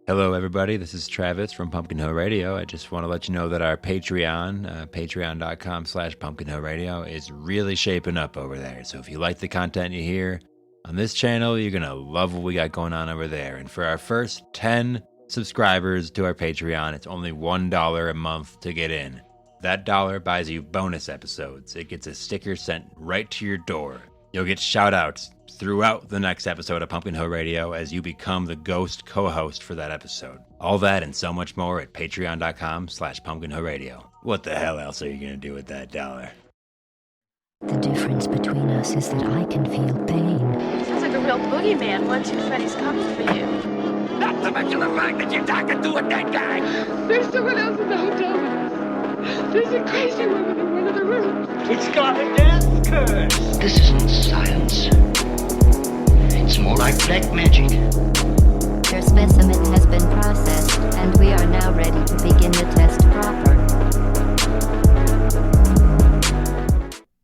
Hello, everybody. This is Travis from Pumpkin Hill Radio. I just want to let you know that our Patreon, patreon.com/Pumpkin Hill Radio, is really shaping up over there. So if you like the content you hear on this channel, you're going to love what we got going on over there. And for our first 10 subscribers to our Patreon, it's only $1 a month to get in. That dollar buys you bonus episodes. It gets a sticker sent right to your door. You'll get shout-outs throughout the next episode of Pumpkin Hill Radio as you become the ghost co-host for that episode. All that and so much more at patreon.com/Pumpkin Hill Radio. What the hell else are you going to do with that dollar? The difference between us is that I can feel pain. Sounds like a real boogeyman once your Freddy's coming for you. Not to mention the fact that you're talking to a dead guy. There's someone else in the hotel with us. There's a crazy woman in one of the rooms. It's got a death curse. This isn't science. It's more like black magic. Your specimen has been processed, and we are now ready to begin the test proper.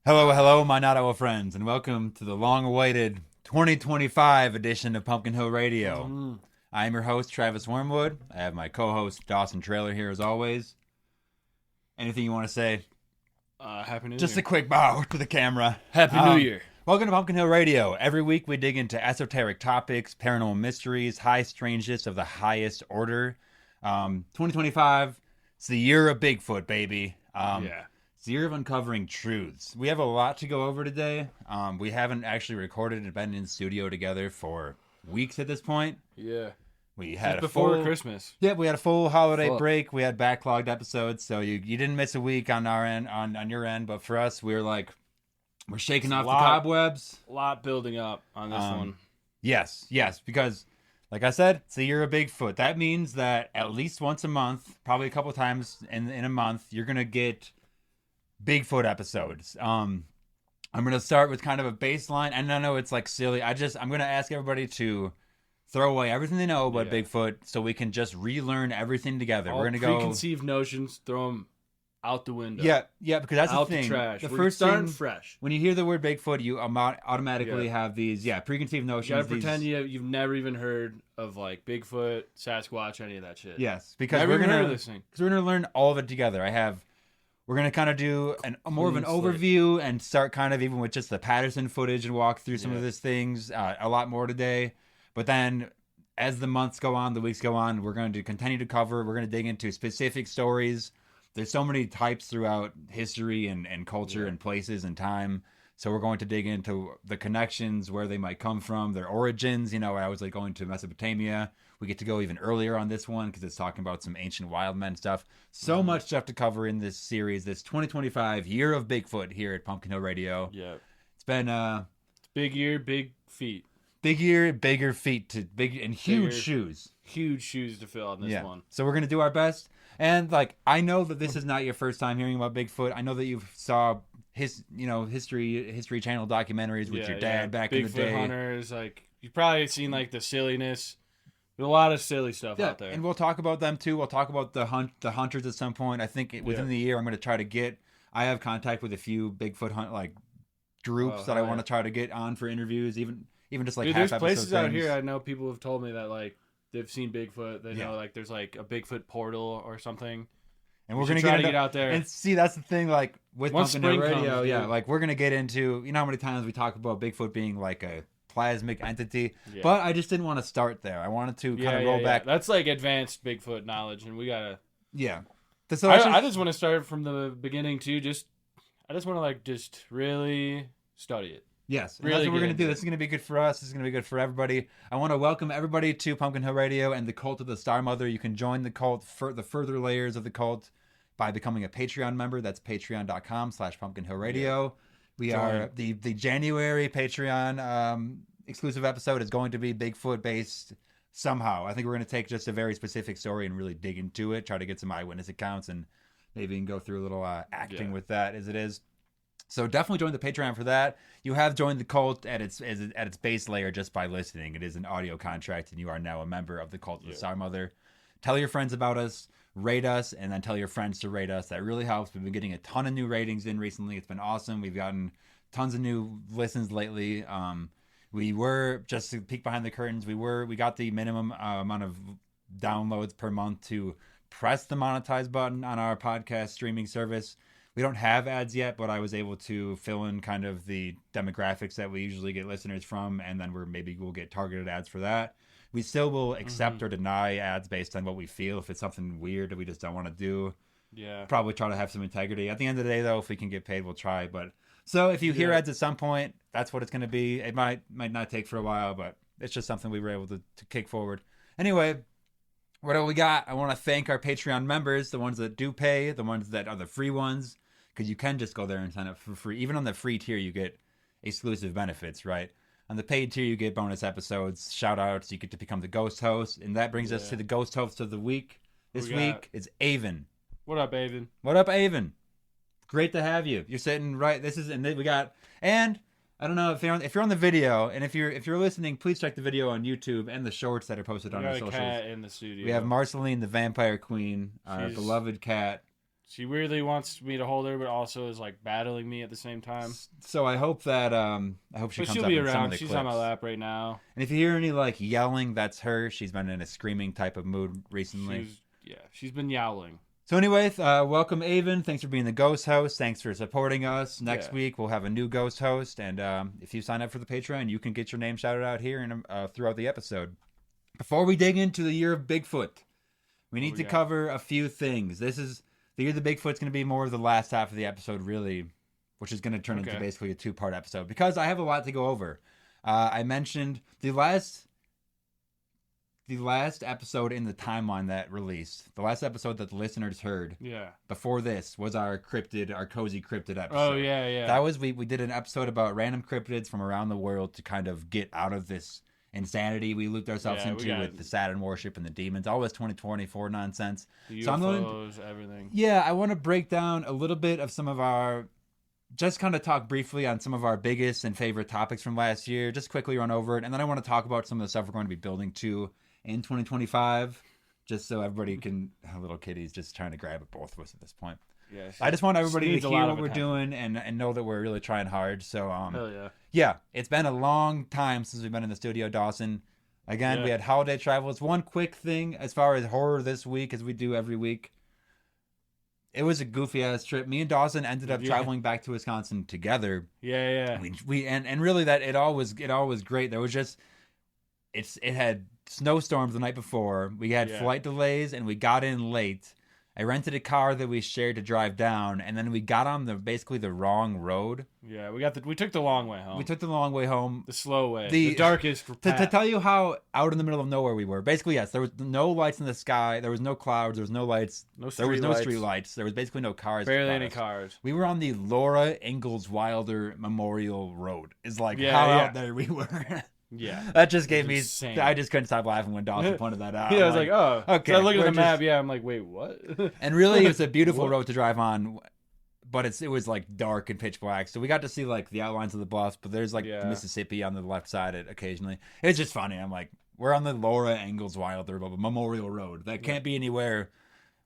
Hello, my Not-Owl friends, and welcome to the long-awaited 2025 edition of Pumpkin Hill Radio. I'm your host, Travis Wormwood. I have my co-host, Dawson Trailer, here as always. Anything you want to say? Happy New Year. Just a quick bow to the camera. Happy New Year. Welcome to Pumpkin Hill Radio. Every week we dig into esoteric topics, paranormal mysteries, high strangeness of the highest order. 2025, it's the year of Bigfoot, baby. It's the year of uncovering truths. We have a lot to go over today. We haven't actually recorded and been in studio together for weeks at this point. Yeah. We had before Christmas. Yeah, we had a full holiday Fuck. break. We had backlogged episodes, so you didn't miss a week on our end, on your end. But for us, we're shaking off the cobwebs. A lot building up on this one. Yes, because like I said, it's the year of Bigfoot. That means that at least once a month, probably a couple times in a month, you're gonna get Bigfoot episodes. I'm gonna start with kind of a baseline, and I know it's like silly. I'm gonna ask everybody to throw away everything they know about Bigfoot, so we can just relearn everything together. All We're gonna go preconceived notions, throw them out the window. Yeah, because that's out the thing. The trash. The We're first starting thing, fresh. when you hear the word Bigfoot, you automatically have these preconceived notions. You gotta pretend you've never even heard of like Bigfoot, Sasquatch, any of that shit. Yes, because never we're even gonna heard of this thing. because we're gonna learn all of it together. We're gonna kind of do more of an overview and start kind of even with just the Patterson footage and walk through some of these things. A lot more today, but then as the months go on, the weeks go on, we're going to continue to cover. We're going to dig into specific stories. There's so many types throughout history and culture and places and time. So we're going to dig into the connections, where they might come from, their origins. You know, I was like going to Mesopotamia. We get to go even earlier on this one because it's talking about some ancient wild men stuff. So much stuff to cover in this series, this 2025 Year of Bigfoot here at Pumpkin Hill Radio. Yeah. It's been It's big year, big feet. big year, bigger feet and huge Bigger. shoes. Huge shoes to fill on this one. So we're gonna do our best. And like, I know that this is not your first time hearing about Bigfoot. I know that you saw history channel documentaries with your dad back in the day. Bigfoot hunters, like you've probably seen like the silliness. There's a lot of silly stuff out there. And we'll talk about them too. We'll talk about the hunters at some point. I think within the year I'm gonna try to get. I have contact with a few Bigfoot groups that I want to try to get on for interviews, even just like there's half places episode out things. here I know people have told me that like they've seen Bigfoot. They know like there's like a Bigfoot portal or something. And we're going gonna to get out there. And see, that's the thing. Like with Once Pumpkin Hill spring Radio, comes, like we're gonna get into. You know how many times we talk about Bigfoot being like a plasmic entity, Yeah. but I just didn't want to start there. I wanted to kind of roll back. That's like advanced Bigfoot knowledge, and we gotta. Yeah. I just want to start from the beginning too. I just want to like just really study it. Yes, and Really that's what we're get going to do. into This is going to be good for us. This is going to be good for everybody. I want to welcome everybody to Pumpkin Hill Radio and the Cult of the Star Mother. You can join the cult, for the further layers of the cult, by becoming a Patreon member. That's patreon.com/Pumpkin Hill Radio. We are the January Patreon exclusive episode is going to be Bigfoot based somehow. I think we're going to take just a very specific story and really dig into it, try to get some eyewitness accounts, and maybe even go through a little acting with that as it is. So definitely join the Patreon for that. You have joined the cult at its base layer just by listening. It is an audio contract, and you are now a member of the Cult of the Star Mother. Tell your friends about us, rate us, and then tell your friends to rate us. That really helps. We've been getting a ton of new ratings in recently. It's been awesome. We've gotten tons of new listens lately. We were, just to peek behind the curtains, we got the minimum amount of downloads per month to press the monetize button on our podcast streaming service. We don't have ads yet, but I was able to fill in kind of the demographics that we usually get listeners from, and then we'll get targeted ads for that. We still will accept or deny ads based on what we feel. If it's something weird that we just don't want to do, probably try to have some integrity. At the end of the day, though, if we can get paid, we'll try. But so if you hear ads at some point, that's what it's going to be. It might not take for a while, but it's just something we were able to kick forward. Anyway, what do we got? I want to thank our Patreon members, the ones that do pay, the ones that are the free ones, because you can just go there and sign up for free. Even on the free tier, you get exclusive benefits, right? On the paid tier, you get bonus episodes, shout-outs, you get to become the ghost host, and that brings us to the ghost host of the week. This week is Avon. What up, Avon? What up, Avon? Great to have you. You're sitting right. And I don't know if you're on the video, and if you're listening, please check the video on YouTube and the shorts that are posted on our socials. We got a cat in the studio. We have Marceline, the vampire queen, our beloved cat. She weirdly wants me to hold her, but also is like battling me at the same time. So I hope that she comes she'll up be in around. some of the She's clips. on my lap right now. And if you hear any like yelling, that's her. She's been in a screaming type of mood recently. She's been yowling. So anyway, welcome Avon. Thanks for being the ghost host. Thanks for supporting us. Next week we'll have a new ghost host, and if you sign up for the Patreon, you can get your name shouted out here and throughout the episode. Before we dig into the Year of Bigfoot, we need to cover a few things. This is the Year of the Bigfoot's going to be more of the last half of the episode, really, which is going to turn into basically a 2-part episode because I have a lot to go over. I mentioned the last episode in the timeline that released, the last episode that the listeners heard. Before this was our cozy cryptid episode. Oh yeah. That was we did an episode about random cryptids from around the world to kind of get out of this insanity we looped ourselves into with the Saturn worship and the demons, all this 2024 nonsense. The UFOs, everything. Yeah, I want to break down a little bit of some of our, just kind of talk briefly on some of our biggest and favorite topics from last year, just quickly run over it, and then I want to talk about some of the stuff we're going to be building to in 2025, just so everybody can, little kitty's just trying to grab at both of us at this point. Yes. I just want everybody to hear what we're doing and know that we're really trying hard. So, hell yeah. Yeah, it's been a long time since we've been in the studio, Dawson. Again, we had holiday travel. It's one quick thing as far as horror this week, as we do every week. It was a goofy ass trip. Me and Dawson ended up traveling back to Wisconsin together. Yeah. We and really that it all was great. There was just it had snowstorms the night before. We had flight delays and we got in late. I rented a car that we shared to drive down, and then we got on basically the wrong road. Yeah, we took the long way home. We took the long way home. The slow way. The darkest path. To tell you how out in the middle of nowhere we were. Basically, yes, there was no lights in the sky. There was no clouds. There was no lights. There was no street lights. There was basically no cars. Barely any cars. We were on the Laura Ingalls Wilder Memorial Road. It's like how out there we were. Yeah, that just gave me. Insane. I just couldn't stop laughing when Dawson pointed that out. I was like, oh, okay. So I look at the map. Yeah, I'm like, wait, what? And really, it's a beautiful road to drive on, but it was like dark and pitch black. So we got to see like the outlines of the bluffs, but there's like Mississippi on the left side. Occasionally, it's just funny. I'm like, we're on the Laura Ingalls Wilder Memorial Road. That can't be anywhere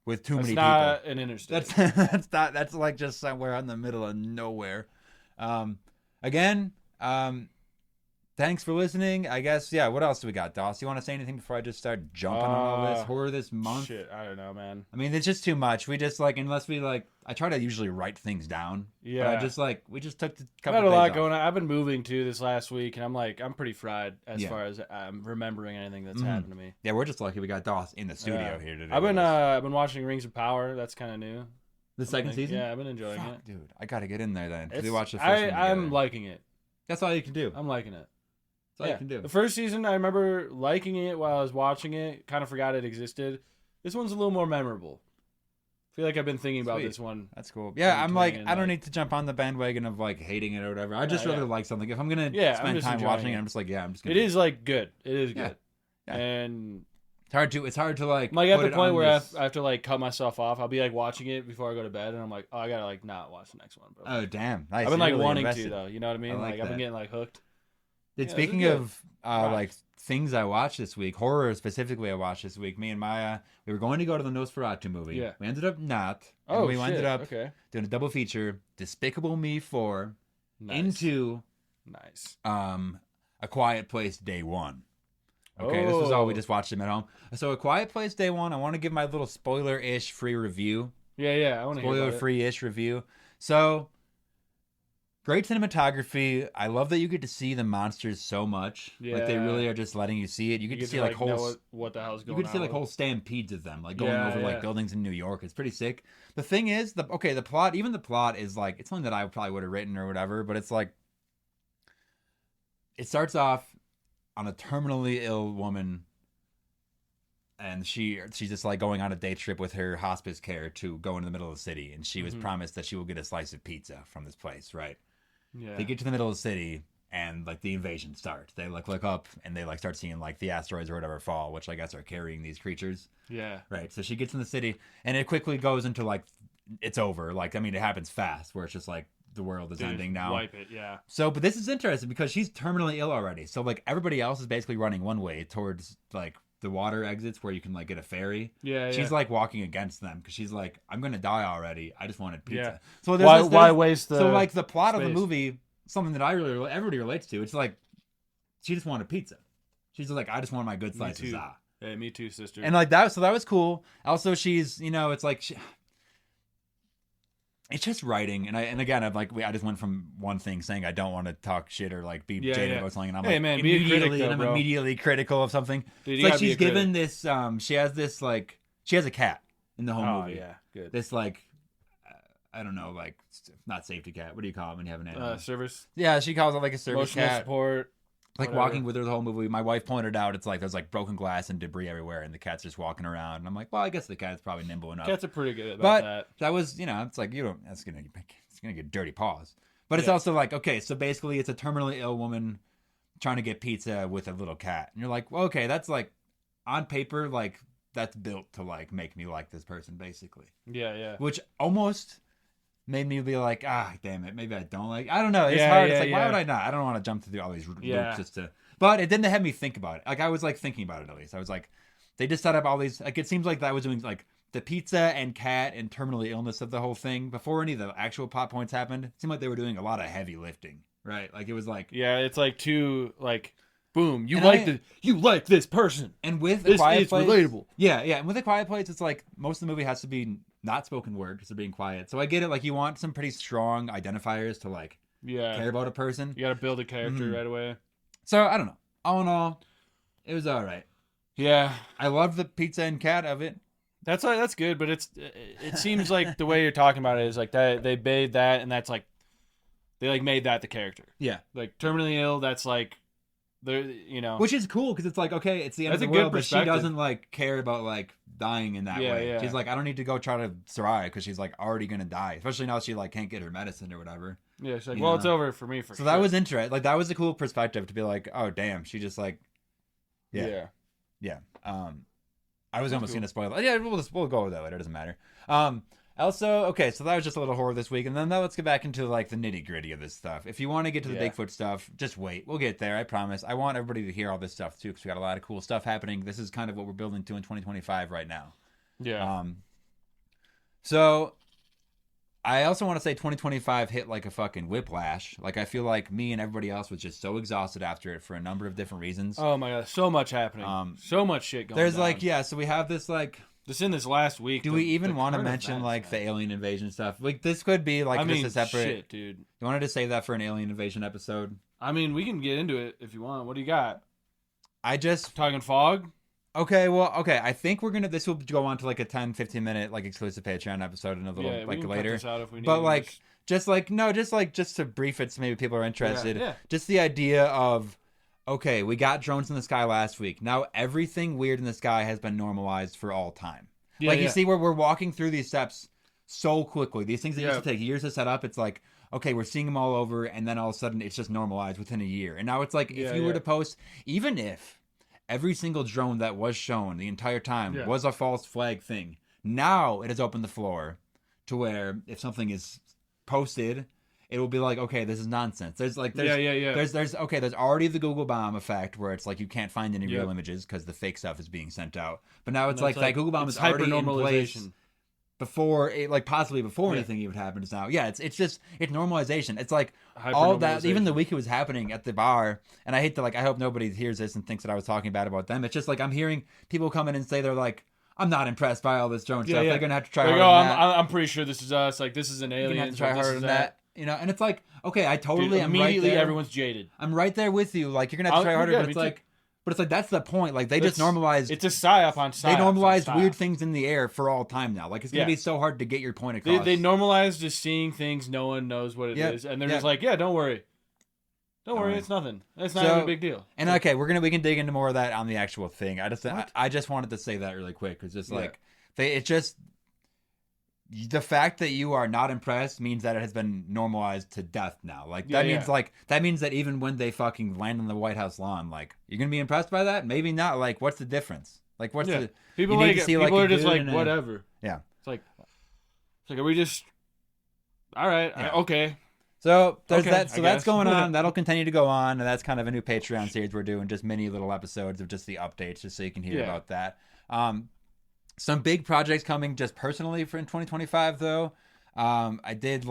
with too many people. That's not an interstate. That's like just somewhere in the middle of nowhere. Again. Thanks for listening. I guess, what else do we got, Doss? You want to say anything before I just start jumping on all this horror this month? Shit, I don't know, man. I mean, it's just too much. We just, unless we, I try to usually write things down. Yeah. But we just took a couple I had a days lot off. going on. I've been moving, too, this last week, and I'm pretty fried as far as remembering anything that's happened to me. Yeah, we're just lucky we got Doss in the studio here today. I've been watching Rings of Power. That's kind of new. The second season? Yeah, I've been enjoying it. Dude, I got to get in there then. We watched the first one together. I'm liking it. That's all you can do. I'm liking it. That's all you can do. The first season, I remember liking it while I was watching it. Kind of forgot it existed. This one's a little more memorable. I feel like I've been thinking about this one. That's cool. Yeah, I'm like, I don't need to jump on the bandwagon of hating it or whatever. I just rather like something. If I'm gonna spend time watching it, I'm just like, I'm just gonna. It is good. It is good. Yeah. And it's hard to at the point where I have to cut myself off. I'll be watching it before I go to bed, and I'm like, oh, I gotta not watch the next one. Bro. Oh damn! Nice. I've been really wanting invested. to though. You know what I mean? I've been getting hooked. Speaking of things I watched this week, horror specifically I watched this week, me and Maya, we were going to go to the Nosferatu movie. Yeah. We ended up not. Oh, we ended up doing a double feature, Despicable Me 4 into nice. A Quiet Place Day 1. Okay, this was all we just watched him at home. So A Quiet Place Day 1, I want to give my little spoiler-ish free review. Yeah, I want to hear about it. Spoiler-free-ish review. So, great cinematography. I love that you get to see the monsters so much. Yeah. Like, they really are just letting you see it. You get to see, like, whole... know what the hell's going on. You get to see, like, whole stampedes of them, like, going over, like, buildings in New York. It's pretty sick. The thing is, the plot, even the plot is, like, it's something that I probably would have written or whatever, but it's, like, it starts off on a terminally ill woman, and she's just like going on a day trip with her hospice care to go into the middle of the city, and she was promised that she will get a slice of pizza from this place, right? Yeah. They get to the middle of the city, and like the invasion starts. They look up, and they like start seeing like the asteroids or whatever fall, which I guess are carrying these creatures. Yeah. Right. So she gets in the city, and it quickly goes into like it's over. Like, I mean, it happens fast, where it's just like the world is ending now. Wipe it, yeah. So, but this is interesting because she's terminally ill already. So, like, everybody else is basically running one way towards, like, the water exits where you can, like, get a ferry. Yeah, She's, like, walking against them because she's like, I'm going to die already. I just wanted pizza. Yeah. So, there's why waste the So, like, the plot of the space? movie, something that everybody relates to, it's like, she just wanted pizza. She's like, I just want my good slices. Hey, me too, sister. And, like, that was cool. Also, she's, it's like... It's just writing, and again, I just went from one thing saying I don't want to talk shit or like be jaded about something, and I'm hey, like, man, be a critic, though, I'm bro. immediately critical of something. Dude, it's like she's given this, she has this like, she has a cat in the whole movie. Yeah, good. This like, I don't know, like not safety cat. What do you call it when you have an animal? Service. Yeah, she calls it like a service Emotional cat. support. Like whatever. walking with her the whole movie. My wife pointed out it's like there's like broken glass and debris everywhere, and the cat's just walking around. And I'm like, well, I guess the cat's probably nimble enough. Cats are pretty good about But that. that was, it's like it's gonna get dirty paws. But it's also like, okay, so basically it's a terminally ill woman trying to get pizza with a little cat, and you're like, well, okay, that's like on paper, like that's built to like make me like this person, basically. Yeah. Which almost made me be like, damn it, maybe I don't like. I don't know. It's hard. It's like, why would I not? I don't want to jump through all these loops just to. But it didn't have me think about it. Like I was like thinking about it at least. I was like, they just set up all these. Like it seems like that was doing like the pizza and cat and terminally illness of the whole thing before any of the actual plot points happened. It seemed like they were doing a lot of heavy lifting, right? Like it was like it's like too like. Boom! You like this person, and with this A Quiet is Place, relatable. Yeah. And with A Quiet Place, it's like most of the movie has to be not spoken word because they're being quiet. So I get it. Like you want some pretty strong identifiers to like care about a person. You got to build a character right away. So I don't know. All in all, it was all right. Yeah, I love the pizza and cat of it. That's good, but it seems like the way you're talking about it is like that they made that, and that's like they like made that the character. Yeah, like terminally ill. That's like. Which is cool because it's like, okay, it's the end of the world, but she doesn't like care about like dying in that way. Yeah. She's like, I don't need to go try to survive because she's like already gonna die, especially now she like can't get her medicine or whatever. Yeah, she's like, well, it's over for me for sure. So that was interesting. Like that was a cool perspective to be like, oh damn, she just like, yeah. I was almost gonna spoil it. Yeah, we'll go with that. It doesn't matter. Also, okay, so that was just a little horror this week, and then now let's get back into like the nitty gritty of this stuff. If you want to get to the Bigfoot stuff, just wait. We'll get there, I promise. I want everybody to hear all this stuff too, because we got a lot of cool stuff happening. This is kind of what we're building to in 2025 right now. Yeah. So I also want to say 2025 hit like a fucking whiplash. Like I feel like me and everybody else was just so exhausted after it for a number of different reasons. Oh my god, so much happening. So much shit going on. There's like, so we have this like. Just in this last week. Do we even want to mention like the alien invasion stuff? Like this could be like just a separate. Shit, dude. You wanted to save that for an alien invasion episode? I mean, we can get into it if you want. What do you got? I just talking fog. Okay, I think we're gonna. This will go on to like a 10-15 minute like exclusive Patreon episode in a little like later. Cut this out if we need but like, just to brief it so maybe people are interested. Yeah. Just the idea of. Okay, we got drones in the sky last week. Now everything weird in the sky has been normalized for all time. You see where we're walking through these steps so quickly. These things that used to take years to set up, it's like, okay, we're seeing them all over, and then all of a sudden it's just normalized within a year. And now it's like, if you were to post, even if every single drone that was shown the entire time was a false flag thing, now it has opened the floor to where if something is posted, it will be like, okay, this is nonsense. There's already the Google bomb effect where it's like you can't find any real images because the fake stuff is being sent out. But now it's like that Google bomb is already in place. before it, like possibly before anything even happens now. Yeah, it's normalization. It's like all that, even the week it was happening at the bar, and I hate to I hope nobody hears this and thinks that I was talking bad about them. It's just like I'm hearing people come in and say they're like, I'm not impressed by all this drone stuff. They're gonna have to try harder than that. I'm pretty sure this is us. Like, this is an alien. You're gonna have to try harder than that. You know, and it's like, okay, I totally Dude, am immediately right there. Everyone's jaded. I'm right there with you. Like, you're gonna have to try harder, but it's like that's the point. Like, they just normalized. It's a psyop on psyop. They normalized weird things in the air for all time now. Like, it's gonna be so hard to get your point across. They normalized just seeing things no one knows what it is, and they're just like, yeah, don't worry. Don't worry, it's nothing. It's not even a big deal. And okay, we can dig into more of that on the actual thing. I just wanted to say that really quick because it's like the fact that you are not impressed means that it has been normalized to death now. Like that means that even when they fucking land on the White House lawn, like you're gonna be impressed by that? Maybe not. Like, what's the difference? Like, what's the people like it? People are just like whatever. Yeah, it's like are we just all right? Okay. So there's that. So that's going on. That'll continue to go on, and that's kind of a new Patreon series we're doing, just mini little episodes of just the updates, just so you can hear about that. Some big projects coming just personally for in 2025 though. I did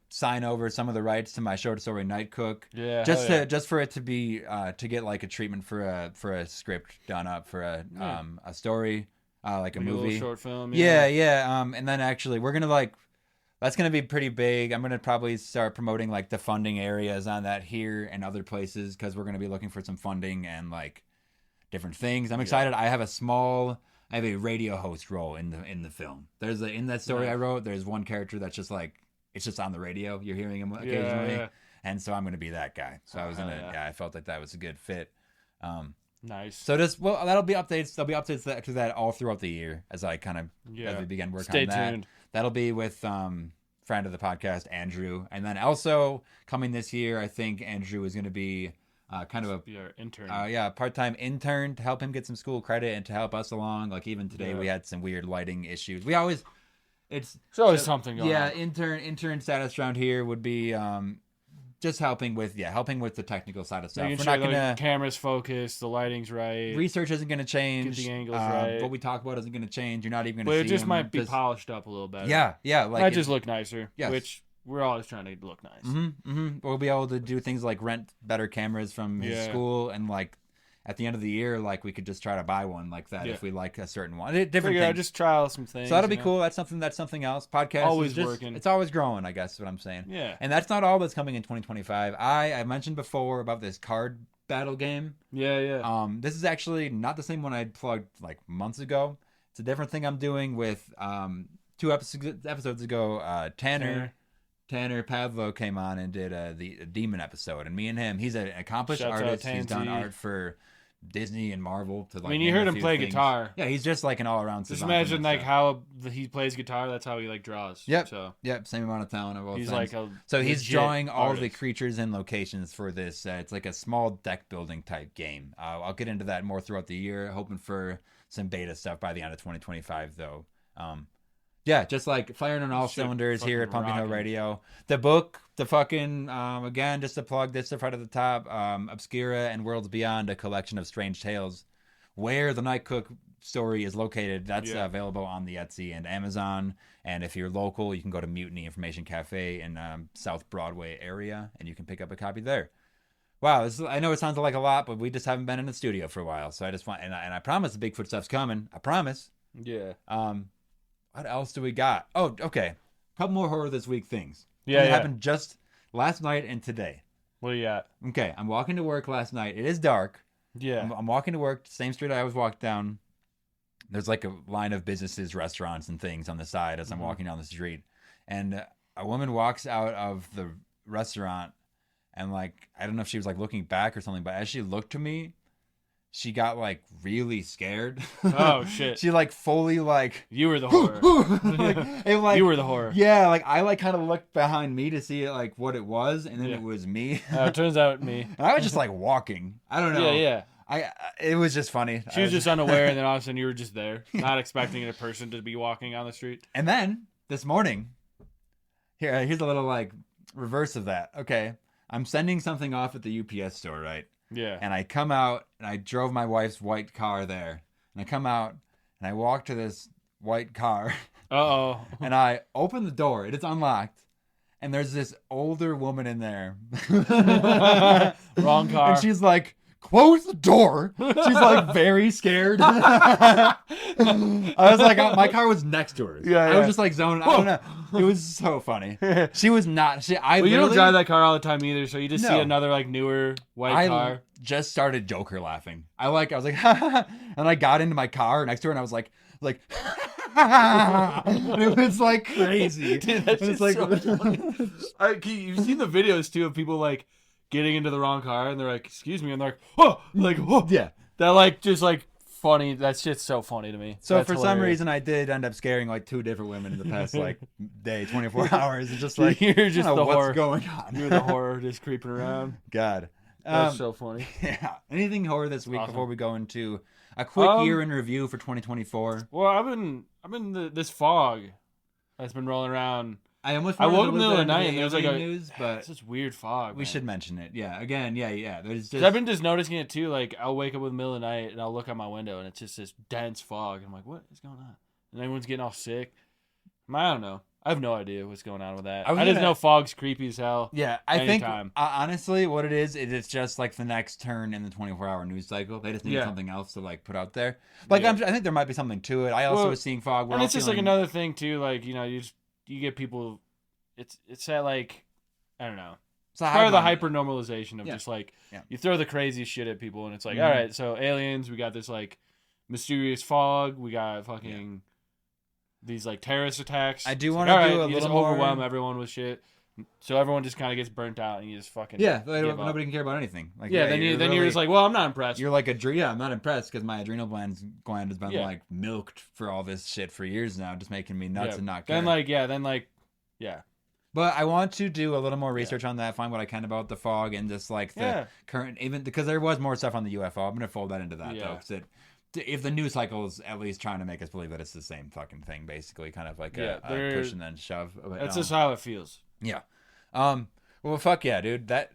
sign over some of the rights to my short story Night Cook. Yeah. Just for it to be to get like a treatment for a script done up for a story like a movie, a short film. Yeah. And then actually we're gonna that's gonna be pretty big. I'm gonna probably start promoting like the funding areas on that here and other places because we're gonna be looking for some funding and like different things. I'm excited. I have a radio host role in the film. There's in that story I wrote, there's one character that's just like, it's just on the radio. You're hearing him occasionally. Yeah. And so I'm going to be that guy. So I felt like that was a good fit. Nice. So that'll be updates. There'll be updates to that all throughout the year as I kind of, as we begin work on that. Stay tuned. That'll be with, friend of the podcast, Andrew. And then also coming this year, I think Andrew is going to be kind of our intern. Part-time intern to help him get some school credit and to help us along. Like even today we had some weird lighting issues. It's always something going on. Yeah, intern status around here would be just helping with the technical side of stuff. We're not gonna cameras focus, the lighting's right. Research isn't gonna change. Get the angles right. What we talk about isn't gonna change. You're not even gonna see it just might be polished up a little better. Yeah. Might just look nicer. Yes. Which we're always trying to look nice. We'll be able to do things like rent better cameras from his school, and like at the end of the year, like we could just try to buy one like that if we like a certain one. Different things. Just trial some things. So that'll be cool. That's something else. Podcast always working. It's always growing, I guess is what I'm saying. Yeah. And that's not all that's coming in 2025. I mentioned before about this card battle game. Yeah. This is actually not the same one I plugged like months ago. It's a different thing I'm doing with 2 episodes ago. Tanner Pavlo came on and did the Demon episode, and me and him, he's an accomplished artist. He's done art for Disney and Marvel. You heard him play guitar. Yeah, he's just like an all-around. Just imagine how he plays guitar. That's how he draws. Yep. Same amount of talent. He's he's drawing all the creatures and locations for this. It's like a small deck building type game. I'll get into that more throughout the year. Hoping for some beta stuff by the end of 2025, though. Yeah, just like firing on all cylinders here at Pumpkin Hill Radio. The book, the fucking, again, just to plug this right at the top, Obscura and Worlds Beyond, a collection of strange tales. Where the Night Cook story is located, that's available on the Etsy and Amazon. And if you're local, you can go to Mutiny Information Cafe in South Broadway area, and you can pick up a copy there. Wow, I know it sounds like a lot, but we just haven't been in the studio for a while. So I just want, and I promise the Bigfoot stuff's coming. I promise. Yeah. What else do we got? Oh, okay. A couple more horror this week things. Yeah. It happened just last night and today. What do you got? Okay, I'm walking to work last night. It is dark. Yeah. I'm walking to work, same street I always walked down. There's like a line of businesses, restaurants, and things on the side as I'm walking down the street. And a woman walks out of the restaurant and I don't know if she was looking back or something, but as she looked to me, she got really scared. Oh shit! She fully you were the horror. You were the horror. Yeah, I kind of looked behind me to see what it was, and then it was me. It turns out me. And I was just walking. I don't know. Yeah. It was just funny. She was just unaware, and then all of a sudden you were just there, not expecting a person to be walking on the street. And then this morning, here's a little reverse of that. Okay, I'm sending something off at the UPS store, right? Yeah. And I come out, and I drove my wife's white car there. And I come out, and I walk to this white car. Uh-oh. And I open the door. It is unlocked. And there's this older woman in there. Wrong car. And she's like, close the door. She's like very scared. I was like, my car was next to hers. Yeah, I yeah. was just like zoning. I don't know. It was so funny. She was not. Well, you don't drive that car all the time either, so you just see No. another like newer white car. Just started Joker laughing. I was like, and I got into my car next to her, and I was like, and it was like crazy. Dude, that's And it's just like, so funny. You've seen the videos too of people like getting into the wrong car, and they're like, "Excuse me," and they're like, "Oh," yeah. They're like just like funny. That shit's so funny to me. So That's for some hilarious. reason, I did end up scaring like 2 different women in the past like day, 24 hours. It's just like You're just I don't know the what's horror. going on. You're the horror just creeping around. God. That's so funny. Yeah. Anything horror this week Awesome. before we go into a quick year in review for 2024? Well, I've been this fog that's been rolling around. I almost I wanted woke to up in the look middle of the at night and there's like alien a news, but it's this weird fog. we man. should mention it. Yeah. Again, yeah. There's 'Cause just I've been just noticing it too. Like I'll wake up in the middle of the night and I'll look out my window and it's just this dense fog. I'm like, what is going on? And everyone's getting all sick. I don't know. I have no idea what's going on with that. I was I just gonna- know fog's creepy as hell. Yeah, I think Anytime. honestly, what it is it's just like the next turn in the 24-hour news cycle. They just need Yeah. something else to like put out there. Like Yeah. I think there might be something to it. I also Well, was seeing fog. We're And all it's just like feeling- another thing too. Like you get people. It's that like I don't know. It's a Part of the hype hyper normalization of Yeah. just like Yeah. you throw the craziest shit at people and it's like, Mhm. all right, so aliens, we got this like mysterious fog, we got fucking these like terrorist attacks. I do It's wanna like, all do a you just little more- overwhelm everyone with shit, so everyone just kind of gets burnt out and you just fucking Yeah, give up. nobody can care about anything. Like Yeah, then you're just like, well, I'm not impressed. you're like I'm not impressed because my adrenal gland has been Yeah. like milked for all this shit for years now, just making me nuts Yeah. and not care. Then yeah. But I want to do a little more research on that, find what I can about the fog and just like the Yeah. current, even because there was more stuff on the UFO. I'm gonna fold that into that Yeah. though, 'cause if the news cycle is at least trying to make us believe that it's the same fucking thing, basically, kind of like Yeah, a they're- push and then shove. But, That's just how it feels. yeah. Well, fuck yeah, dude. That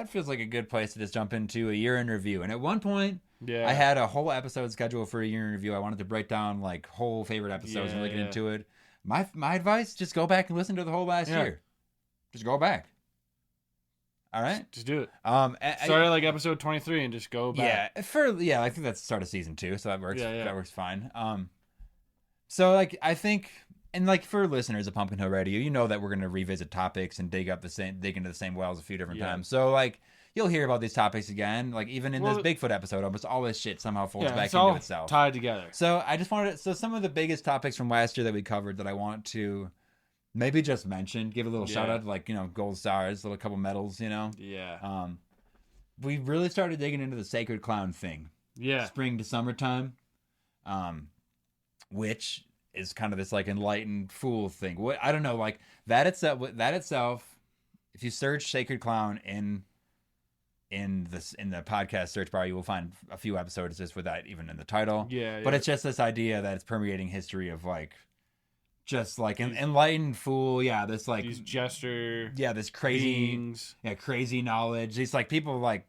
feels like a good place to just jump into a year in review. And at one point, Yeah. I had a whole episode scheduled for a year in review. I wanted to break down like whole favorite episodes and really get Yeah. into it. My advice: just go back and listen to the whole last Yeah. year. Just go back. All right. Just do it. Start Start at like episode 23 and just go back. I think that's the start of season 2, so that works. Yeah. That works fine. So like I think, and like for listeners of Pumpkin Hill Radio, you know that we're gonna revisit topics and dig into the same wells a few different Yeah. times. So like you'll hear about these topics again. Like even in Well, this Bigfoot episode, almost all this shit somehow folds Yeah, back it's into all itself. tied together. So I just wanted some of the biggest topics from last year that we covered that I want to maybe just mention, give a little Yeah. shout out, like gold stars, little couple medals, Yeah. We really started digging into the sacred clown thing, Yeah. spring to summertime, which is kind of this like enlightened fool thing. What I don't know, like that itself. If you search sacred clown in the podcast search bar, you will find a few episodes just with that even in the title. Yeah. But it's just this idea that it's permeating history of like, just like an enlightened fool. Yeah, this like these jester this crazy beings. crazy knowledge. These like people like,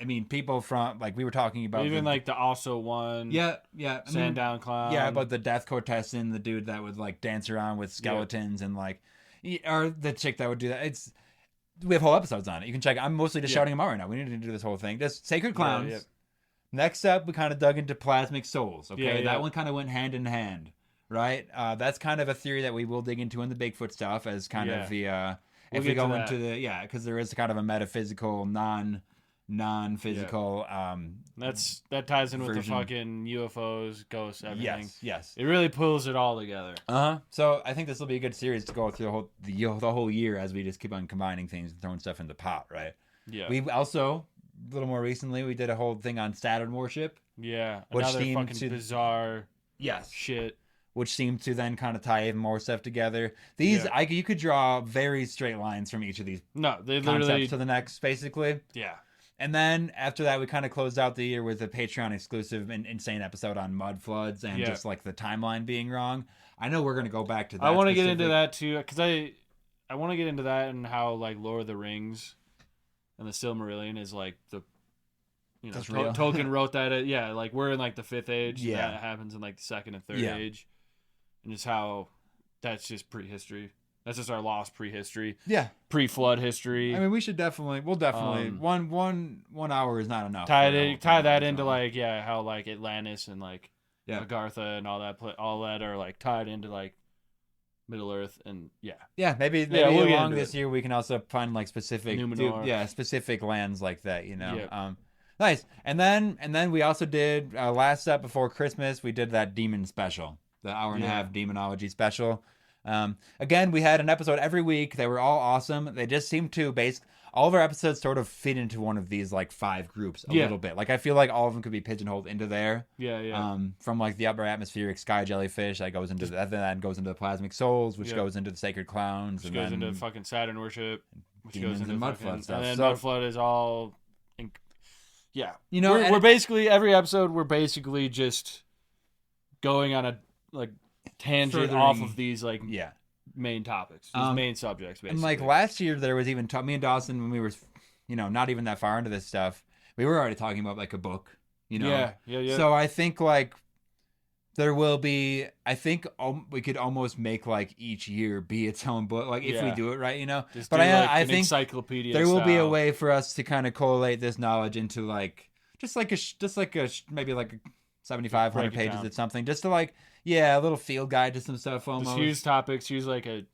I mean, people from like we were talking about Even like the also one. I mean, Sandown clown. yeah, about the Death Cortesson, the dude that would like dance around with skeletons and like, or the chick that would do that. We have whole episodes on it. You can check. I'm mostly just shouting them out right now. We need to do this whole thing. Just sacred clowns. Yeah. Next up, we kind of dug into plasmic souls. Okay, Yeah. that one kind of went hand in hand, right? That's kind of a theory that we will dig into in the Bigfoot stuff as kind of the We'll if we get to go that. into the because there is kind of a metaphysical non-physical that ties in with the version. fucking UFOs, ghosts, everything. yes. It really pulls it all together. So I think this will be a good series to go through the whole year as we just keep on combining things and throwing stuff in the pot, right? Yeah. We also a little more recently we did a whole thing on Saturn worship, Yeah. Which Another seemed fucking to- bizarre yes, shit. which seemed to then kind of tie even more stuff together. These you could draw very straight lines from each of these No, they concepts literally. to the next, basically. Yeah. And then after that, we kind of closed out the year with a Patreon exclusive and insane episode on mud floods and just like the timeline being wrong. I know we're gonna go back to that. I want to get into specific- that too, because I want to get into that and how like Lord of the Rings and the Silmarillion is like the That's real. Tolkien wrote that like we're in like the 5th age. Yeah. And that happens in like the 2nd and 3rd Yeah. age, and just how that's just prehistory. That's just our lost prehistory. Yeah. Pre-flood history. I mean, we'll definitely, 1 hour is not enough. Tie that into like, how like Atlantis and like Agartha and all that are like tied into like Middle Earth and maybe we'll along this year we can also find like specific Numenor. specific lands like that, Yeah. Nice. And then we also did last step before Christmas, we did that demon special, the hour and a half demonology special. Again, we had an episode every week. They were all awesome. They just seemed to all of our episodes sort of fit into one of these like 5 groups a little bit. Like I feel like all of them could be pigeonholed into there. From like the upper atmospheric sky jellyfish that goes into that goes into the plasmic souls, which goes into the sacred clowns, which goes into fucking Saturn worship, which demons goes into and mudflood stuff. And then mudflood is all. We're we're basically every episode we're basically just going on a like tangent off of these like main topics, these main subjects basically. And like last year there was even me and Dawson when we were not even that far into this stuff, we were already talking about like a book, so I think like there will be, I think we could almost make like each year be its own book, like if we do it right, Just but I think encyclopedia there will be a way for us to kind of collate this knowledge into like just like a maybe like 7,500 pages or something, just to like a little field guide to some stuff almost. Just use topics, use like a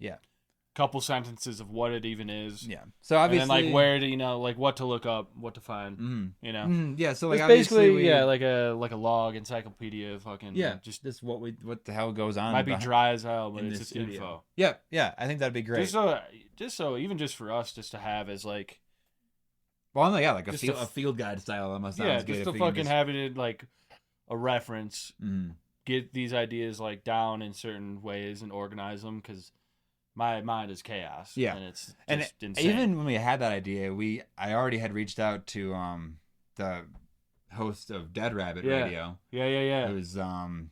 couple sentences of what it even is. Yeah. So obviously, and then like where to like what to look up, what to find. Yeah. So like it's basically like a log encyclopedia, fucking just what the hell goes on. Might be dry as hell, but it's just info. Yeah. Yeah. I think that'd be great. Just so even just for us, just to have as like. Well, like a field guide style almost sounds good. Just to fucking have it like a reference. Get these ideas like down in certain ways and organize them because my mind is chaos. Yeah, and it's just insane. Even when we had that idea, I already had reached out to the host of Dead Rabbit Radio. Yeah. Who's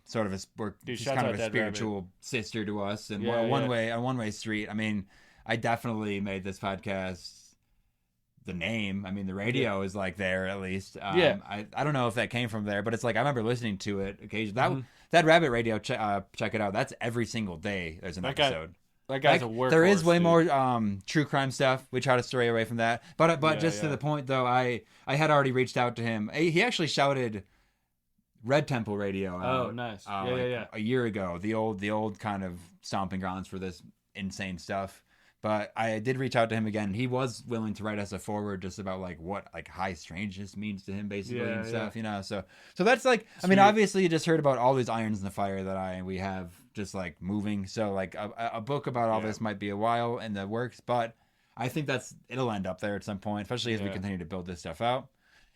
sort of she's kind of a spiritual sister to us, and a one-way street. I mean, I definitely made this podcast. The name, I mean, the radio is like there at least. I don't know if that came from there, but it's like I remember listening to it occasionally. That Rabbit Radio, check it out. That's every single day. There's an episode. That guy's a workhorse. There is way more true crime stuff. We try to stray away from that, but to the point though, I had already reached out to him. He actually shouted Red Temple Radio out. Oh, nice. A year ago, the old kind of stomping grounds for this insane stuff. But I did reach out to him again. He was willing to write us a forward just about like what like high strangeness means to him basically and stuff, So that's like, I mean, obviously you just heard about all these irons in the fire that we have just like moving. So like a book about all this might be a while in the works, but I think it'll end up there at some point, especially as we continue to build this stuff out.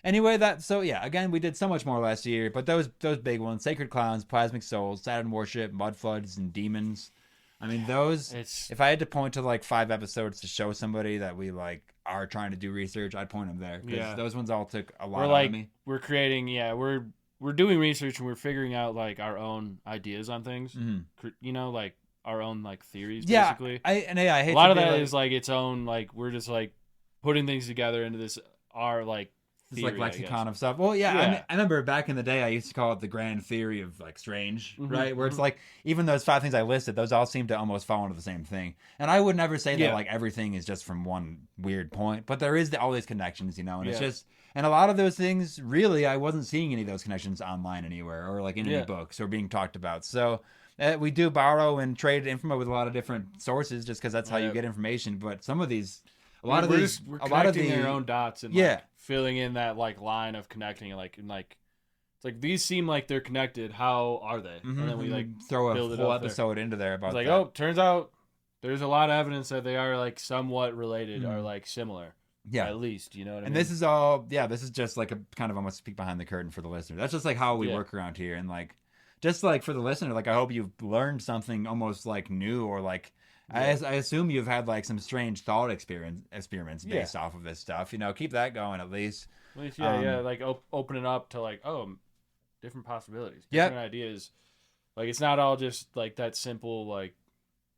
Anyway, again, we did so much more last year, but those big ones, Sacred Clowns, Plasmic Souls, Saturn Worship, Mud Floods, and Demons. I mean, if I had to point to like 5 episodes to show somebody that we like are trying to do research, I'd point them there. Because those ones all took a lot out of me. We're creating, we're doing research and we're figuring out like our own ideas on things. Like our own like theories, basically. I hate a lot of that is like its own, like we're just like putting things together into this, our like, it's like lexicon of stuff. Well, I remember back in the day, I used to call it the grand theory of like strange, right? Where it's like, even those 5 things I listed, those all seem to almost fall into the same thing. And I would never say that like everything is just from one weird point, but there is all these connections, and it's just, and a lot of those things, really, I wasn't seeing any of those connections online anywhere or like in any books or being talked about. So we do borrow and trade info with a lot of different sources just because that's how you get information. But some of these, we're connecting their own dots and like filling in that like line of connecting, it's like these seem like they're connected. How are they? And then we like throw a whole episode into there about like, that. Turns out there's a lot of evidence that they are like somewhat related or like similar. Yeah, at least you know what I mean. And this is all. Yeah, this is just like a kind of almost speak behind the curtain for the listener. That's just like how we work around here, and like just like for the listener, like I hope you've learned something almost like new or like. I assume you've had like some strange thought experiments based off of this stuff. Keep that going at least. Like open it up to like different possibilities, different ideas. Like it's not all just like that simple like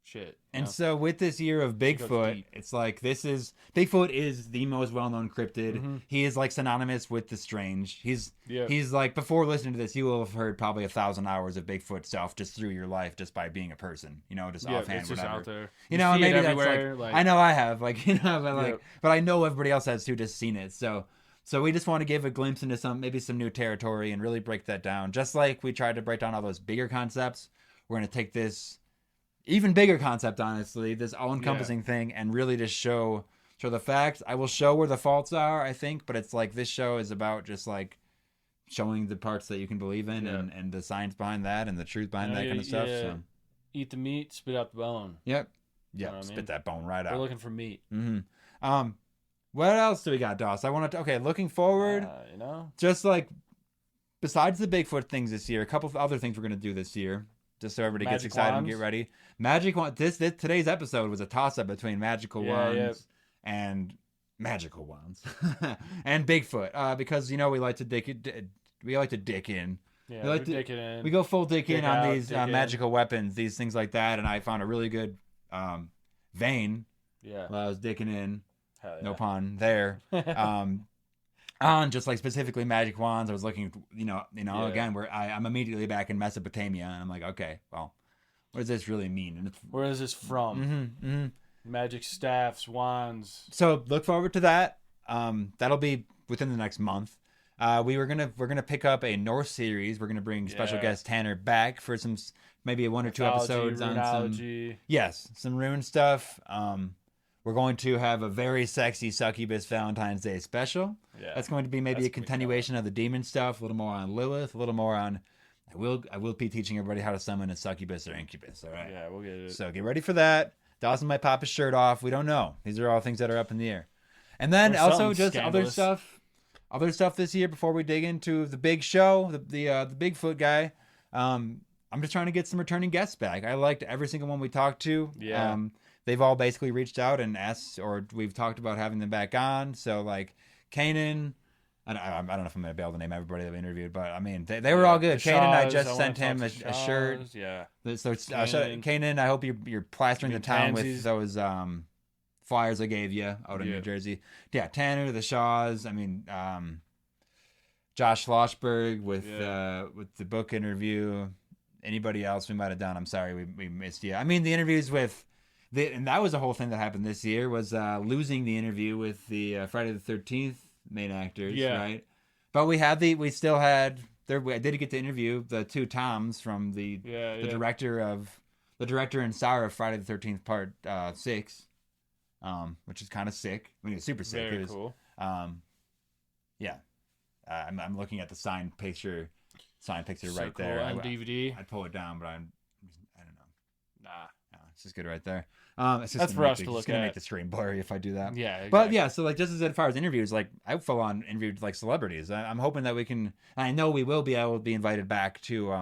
shit. And so with this year of Bigfoot, deep. it's like Bigfoot is the most well-known cryptid. Mm-hmm. He is like synonymous with the strange. He's Yep. like, before listening to this, you will have heard probably 1,000 hours of Bigfoot stuff just through your life, just by being a person, just offhand, it's just whatever. out there. You know, see maybe it that's everywhere, like, I know I have, like, but like, Yep. but I know everybody else has too, just seen it. So we just want to give a glimpse into maybe some new territory and really break that down. Just like we tried to break down all those bigger concepts, we're going to take this even bigger concept, honestly, this all-encompassing thing, and really just show the facts. I will show where the faults are, I think, but it's like this show is about just like showing the parts that you can believe in and the science behind that and the truth behind that kind of stuff. So eat the meat, spit out the bone. Yep. You know what I Spit mean? that bone right out. We're looking for meat. Mm-hmm. What else do we got, Doss? Looking forward, just like besides the Bigfoot things this year, a couple of other things we're gonna do this year, just so everybody gets excited and get ready. Magic wand. Today's episode was a toss-up between magical wands and magical wands and Bigfoot, because we like to dick in. Yeah, we like dick it in. We go full dick in on out, these magical weapons, these things like that, and I found a really good vein. Yeah. While I was dicking in. Hell yeah. No pun there. On just like specifically magic wands, I was looking, again, where I'm immediately back in Mesopotamia, and I'm like, okay, well, what does this really mean? And where is this from? Magic staffs, wands. So look forward to that. That'll be within the next month. We're gonna pick up a Norse series. We're gonna bring special guest Tanner back for some maybe one or two episodes on some rune stuff. We're going to have a very sexy succubus Valentine's Day special. Yeah, that's going to be maybe a continuation of the demon stuff, a little more on Lilith, a little more on. I will be teaching everybody how to summon a succubus or incubus. All right. Yeah, we'll get it. So get ready for that. Dawson might pop his shirt off. We don't know. These are all things that are up in the air. And then also just scandalous. other stuff this year before we dig into the big show, the Bigfoot guy. I'm just trying to get some returning guests back. I liked every single one we talked to. Yeah. They've all basically reached out and asked, or we've talked about having them back on. So like Kanan, I don't know if I'm going to be able to name everybody that we interviewed, but I mean, they were all good. Kanan, I just sent him a shirt. Yeah. So Kanan, I hope you're plastering the town with those flyers I gave you out in New Jersey. Yeah, Tanner, the Shaws. I mean, Josh Schlossberg with the book interview. Anybody else we might have done? I'm sorry we missed you. I mean, the interviews with. And that was the whole thing that happened this year was losing the interview with the Friday the 13th main actors, right? But we did get to interview the two Toms from the director and star of Friday the 13th Part 6, which is kind of sick. I mean, it's super sick. Very cool. Yeah, I'm looking at the signed picture so right cool. there. On DVD. I'd pull it down, but I don't know. Nah. No, it's just good right there. That's for us to look at. It's gonna make the screen blurry if I do that. Yeah, exactly. But yeah, so like just as far as interviews, like I full on interviewed like celebrities. I'm hoping that we can. I know we will be able to be invited back to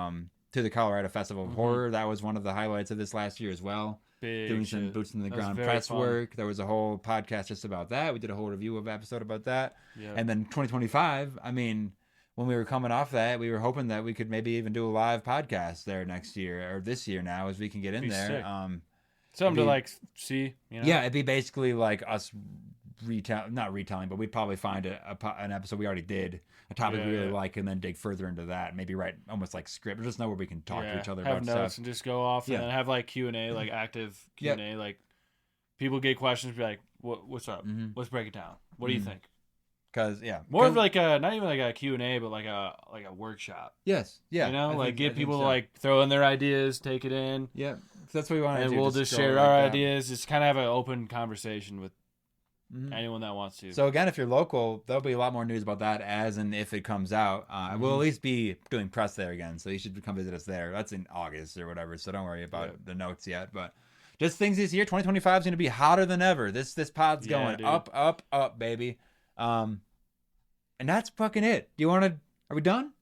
the Colorado Festival of Horror. That was one of the highlights of this last year as well. Doing some boots in the ground press work. There was a whole podcast just about that. We did a whole review of episode about that. Yeah. And then 2025. I mean, when we were coming off that, we were hoping that we could maybe even do a live podcast there next year or this year now, as we can get in there. Sick. Something to like see, Yeah, it'd be basically like us not retelling, but we'd probably find an episode we already did, a topic we really like, and then dig further into that. Maybe write almost like script, or just know where we can talk to each other have about notes stuff. and just go off, and then have like Q&A, like active Q&A, like people get questions, be like, "What's up? Let's break it down. What do you think?" Because more of like not even like a Q&A, but like a workshop. Yes, yeah. Get people to like throw in their ideas, take it in. Yeah, that's what we want to do. And we'll just share our ideas. Just kind of have an open conversation with anyone that wants to. So again, if you're local, there'll be a lot more news about that as and if it comes out. We'll at least be doing press there again, so you should come visit us there. That's in August or whatever, so don't worry about the notes yet. But just things this year, 2025 is going to be hotter than ever. This pod's going up, baby. And that's fucking it. Are we done?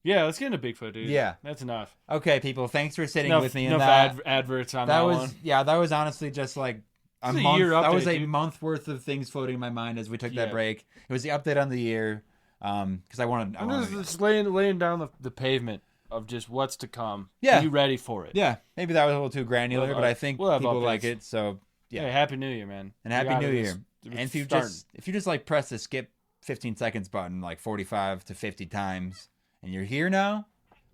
Yeah, let's get into Bigfoot, dude. Yeah. That's enough. Okay, people, thanks for sitting with me in that. Adverts on that one. Yeah, that was honestly just like a month. That was a month worth of things floating in my mind as we took that break. It was the update on the year. Because I wanted just laying down the pavement of just what's to come. Yeah. Be ready for it. Yeah, maybe that was a little too granular, Well, but I think we'll have people updates. like it. So yeah, Hey, Happy New Year, man. and Happy We got New it. Year. It's And if you starting. just like press the skip 15 seconds button like 45 to 50 times, and you're here now,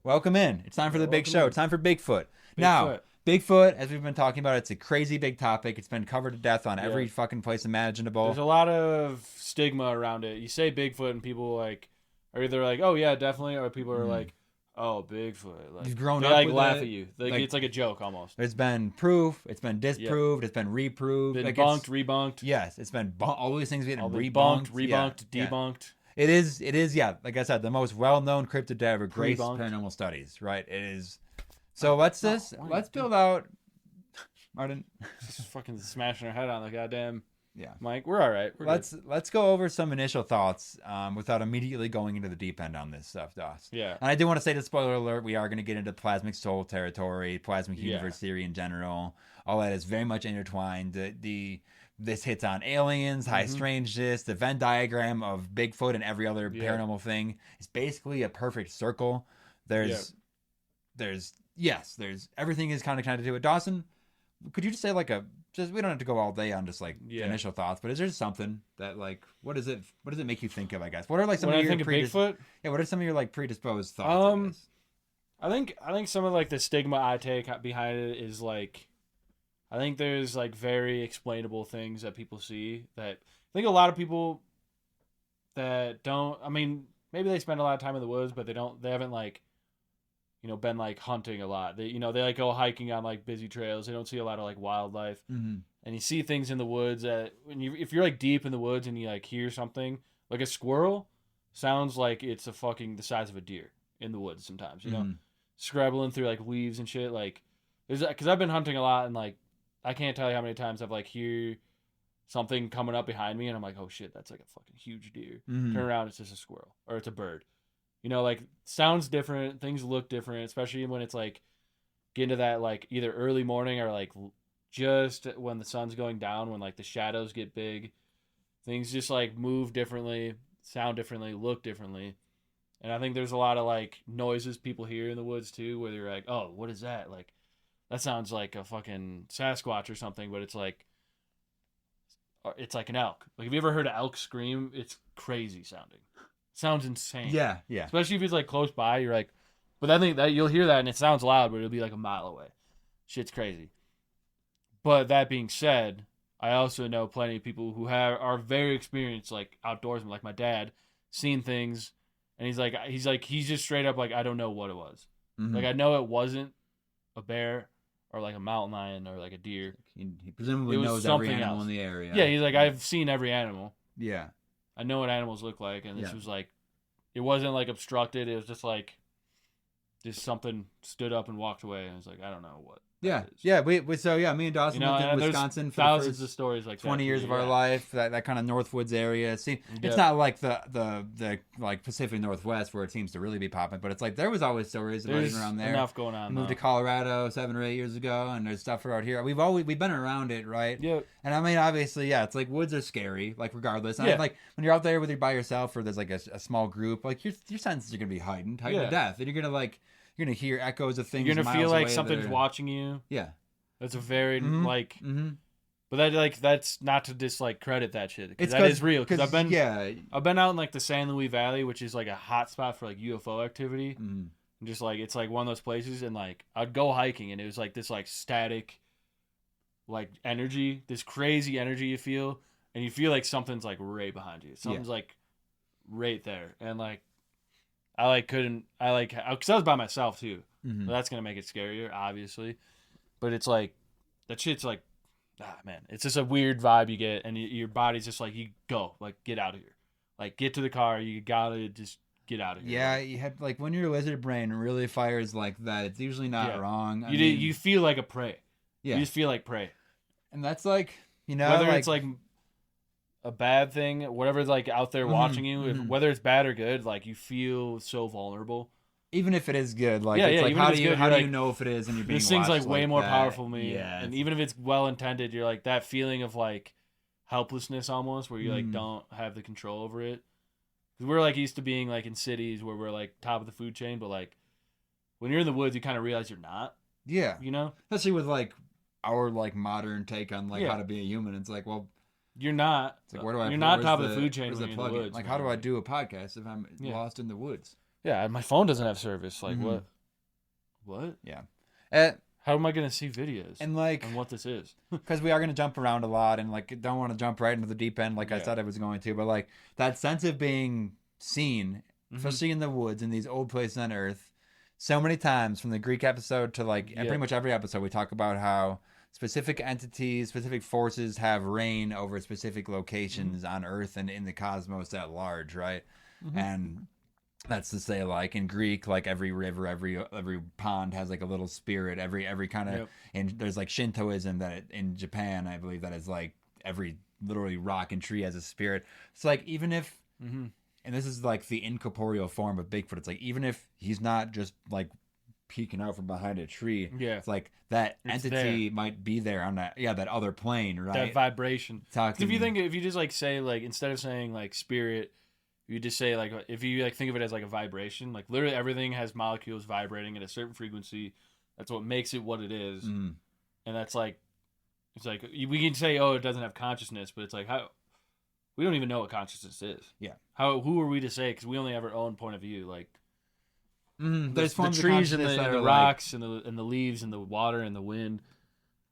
welcome in. It's time for the big welcome show. in. It's time for Bigfoot. Now, Bigfoot, as we've been talking about, it's a crazy big topic. It's been covered to death on every fucking place imaginable. There's a lot of stigma around it. You say Bigfoot and people like are either like, oh yeah, definitely, or people are like, oh, Bigfoot. Like, You've grown they up like with laugh it. at you. Like, Like- it's like a joke almost. There's been proof. It's been disproved. It's been reproved. Been Like, bunked, rebunked. Yes, it's been all these things getting All been rebunked, rebunked, Yeah. debunked. It is, yeah. Like I said, the most well-known cryptid to ever grace Pre-bunked. paranormal studies. Right? It is. So let's build out. Martin. Just fucking smashing our head on the goddamn Yeah. mic. We're all right. We're Let's go over some initial thoughts without immediately going into the deep end on this stuff, Doss. Yeah. And I do want to say, the spoiler alert, we are going to get into plasmic soul territory, plasmic universe theory in general. All that is very much intertwined. This hits on aliens, high strangeness, the Venn diagram of Bigfoot and every other paranormal thing. It's basically a perfect circle. There's everything is kind of connected to it. Dawson, could you just say like we don't have to go all day on just like initial thoughts, but is there something that like, what does it make you think of, I guess? What are like some when of I your think of Bigfoot? Yeah, what are some of your like predisposed thoughts on this? I think some of like the stigma I take behind it is like, I think there's like very explainable things that people see that I think a lot of people that don't, I mean, maybe they spend a lot of time in the woods, but they haven't like, been like hunting a lot. They like go hiking on like busy trails. They don't see a lot of like wildlife. Mm-hmm. And you see things in the woods that if you're like deep in the woods and you like hear something like a squirrel sounds like it's the size of a deer in the woods sometimes, scrabbling through like leaves and shit. Like because I've been hunting a lot and like, I can't tell you how many times I've like hear something coming up behind me and I'm like, oh shit, that's like a fucking huge deer. Mm-hmm. Turn around, it's just a squirrel or it's a bird. Like sounds different, things look different, especially when it's like getting to that like either early morning or like just when the sun's going down, when like the shadows get big, things just like move differently, sound differently, look differently. And I think there's a lot of like noises people hear in the woods too, where they're like, oh, what is that? Like, that sounds like a fucking Sasquatch or something, but it's like an elk. Like, have you ever heard an elk scream? It's crazy sounding. Sounds insane. Yeah. Especially if it's like close by, you're like, but I think that you'll hear that and it sounds loud, but it'll be like a mile away. Shit's crazy. But that being said, I also know plenty of people who are very experienced, like outdoorsmen, like my dad, seeing things, and he's just straight up like, I don't know what it was. Mm-hmm. Like, I know it wasn't a bear or like a mountain lion or like a deer. He presumably It was knows every something animal else. in the area. Yeah, he's like, I've seen every animal. Yeah. I know what animals look like, and this Yeah. was like, it wasn't like obstructed. It was just like, just something stood up and walked away, and it's like, I don't know what. Yeah, that is. yeah. Me and Dawson lived in and there's Wisconsin for thousands the of stories like first 20 that, years too, of our yeah. life. That kind of Northwoods area. See, Yeah. it's not like the like Pacific Northwest where it seems to really be popping, but it's like there was always stories about There's even around there. enough going on. We moved though. to Colorado 7 or 8 years ago, and there's stuff out here. We've been around it, right? Yeah. And I mean, obviously, yeah, it's like woods are scary, like regardless. And Yeah. like when you're out there with by yourself, or there's like a small group, like your senses are gonna be heightened to Yeah. death, and you're gonna hear echoes of things. You're gonna miles feel like away that something's are- watching you. Yeah. That's a very Mhm. like, Mm-hmm. but that's not to just like credit that shit. It's That is real. Because I've been out in like the San Luis Valley, which is like a hot spot for like UFO activity. Mm-hmm. And just like it's like one of those places, and like I'd go hiking, and it was like this like static, like energy, this crazy energy you feel, and you feel like something's like right behind you. Something's like right there, and like because I was by myself too. Mm-hmm. So that's gonna make it scarier, obviously. But it's like that shit's like, man, it's just a weird vibe you get, and your body's just like, you go, like get out of here, like get to the car, you gotta just get out of here. Yeah, you have like when your lizard brain really fires like that, it's usually not wrong. You feel like a prey. Yeah, You just feel like prey. and that's like Whether it's like a bad thing, whatever's like out there watching you, whether it's bad or good, like you feel so vulnerable. even if it is good, like Yeah, it's yeah, like even if how it's do you good, how you're do you like, know if it is and you're being This thing's watched like way more that? powerful than me. Yeah, And even if it's well intended, you're like that feeling of like helplessness almost, where you like don't have the control over it. Because we're like used to being like in cities where we're like top of the food chain, but like when you're in the woods, you kind of realize you're not. Yeah. You know, Especially with like our like modern take on like Yeah. how to be a human. It's like, well, you're not. it's like where do I? You're not where's top of the food chain where's when the you're in the plug-in? woods. Like, man. how do I do a podcast if I'm Yeah. lost in the woods? Yeah, my phone doesn't have service. Like Mhm. what? Yeah. How am I gonna see videos And like, on what this is? because we are going to jump around a lot and like don't want to jump right into the deep end like I Yeah. said I was going to, but like that sense of being seen, Mm-hmm. especially in the woods in these old places on Earth, so many times from the Greek episode to like Yeah. pretty much every episode we talk about how specific entities, specific forces have reign over specific locations on Earth and in the cosmos at large, right? And that's to say, like in Greek, like every river, every pond has like a little spirit. Every kind of, Yep. and there's like Shintoism that in Japan, I believe that is like every literally rock and tree has a spirit. It's like even if, Mm-hmm. and this is like the incorporeal form of Bigfoot. It's like even if he's not just like peeking out from behind a tree, Yeah. it's like that It's entity might be there on that that other plane, right? That vibration. 'Cause Talking, if you just like say like instead of saying like spirit, you just say like if you like think of it as like a vibration, like literally everything has molecules vibrating at a certain frequency. That's what makes it what it is, Mhm. and that's like it's like we can say it doesn't have consciousness, but it's like how we don't even know what consciousness is. Yeah. Who are we to say? Because we only have our own point of view. Like There's the forms of trees and consciousness that the are rocks and the leaves and the water and the wind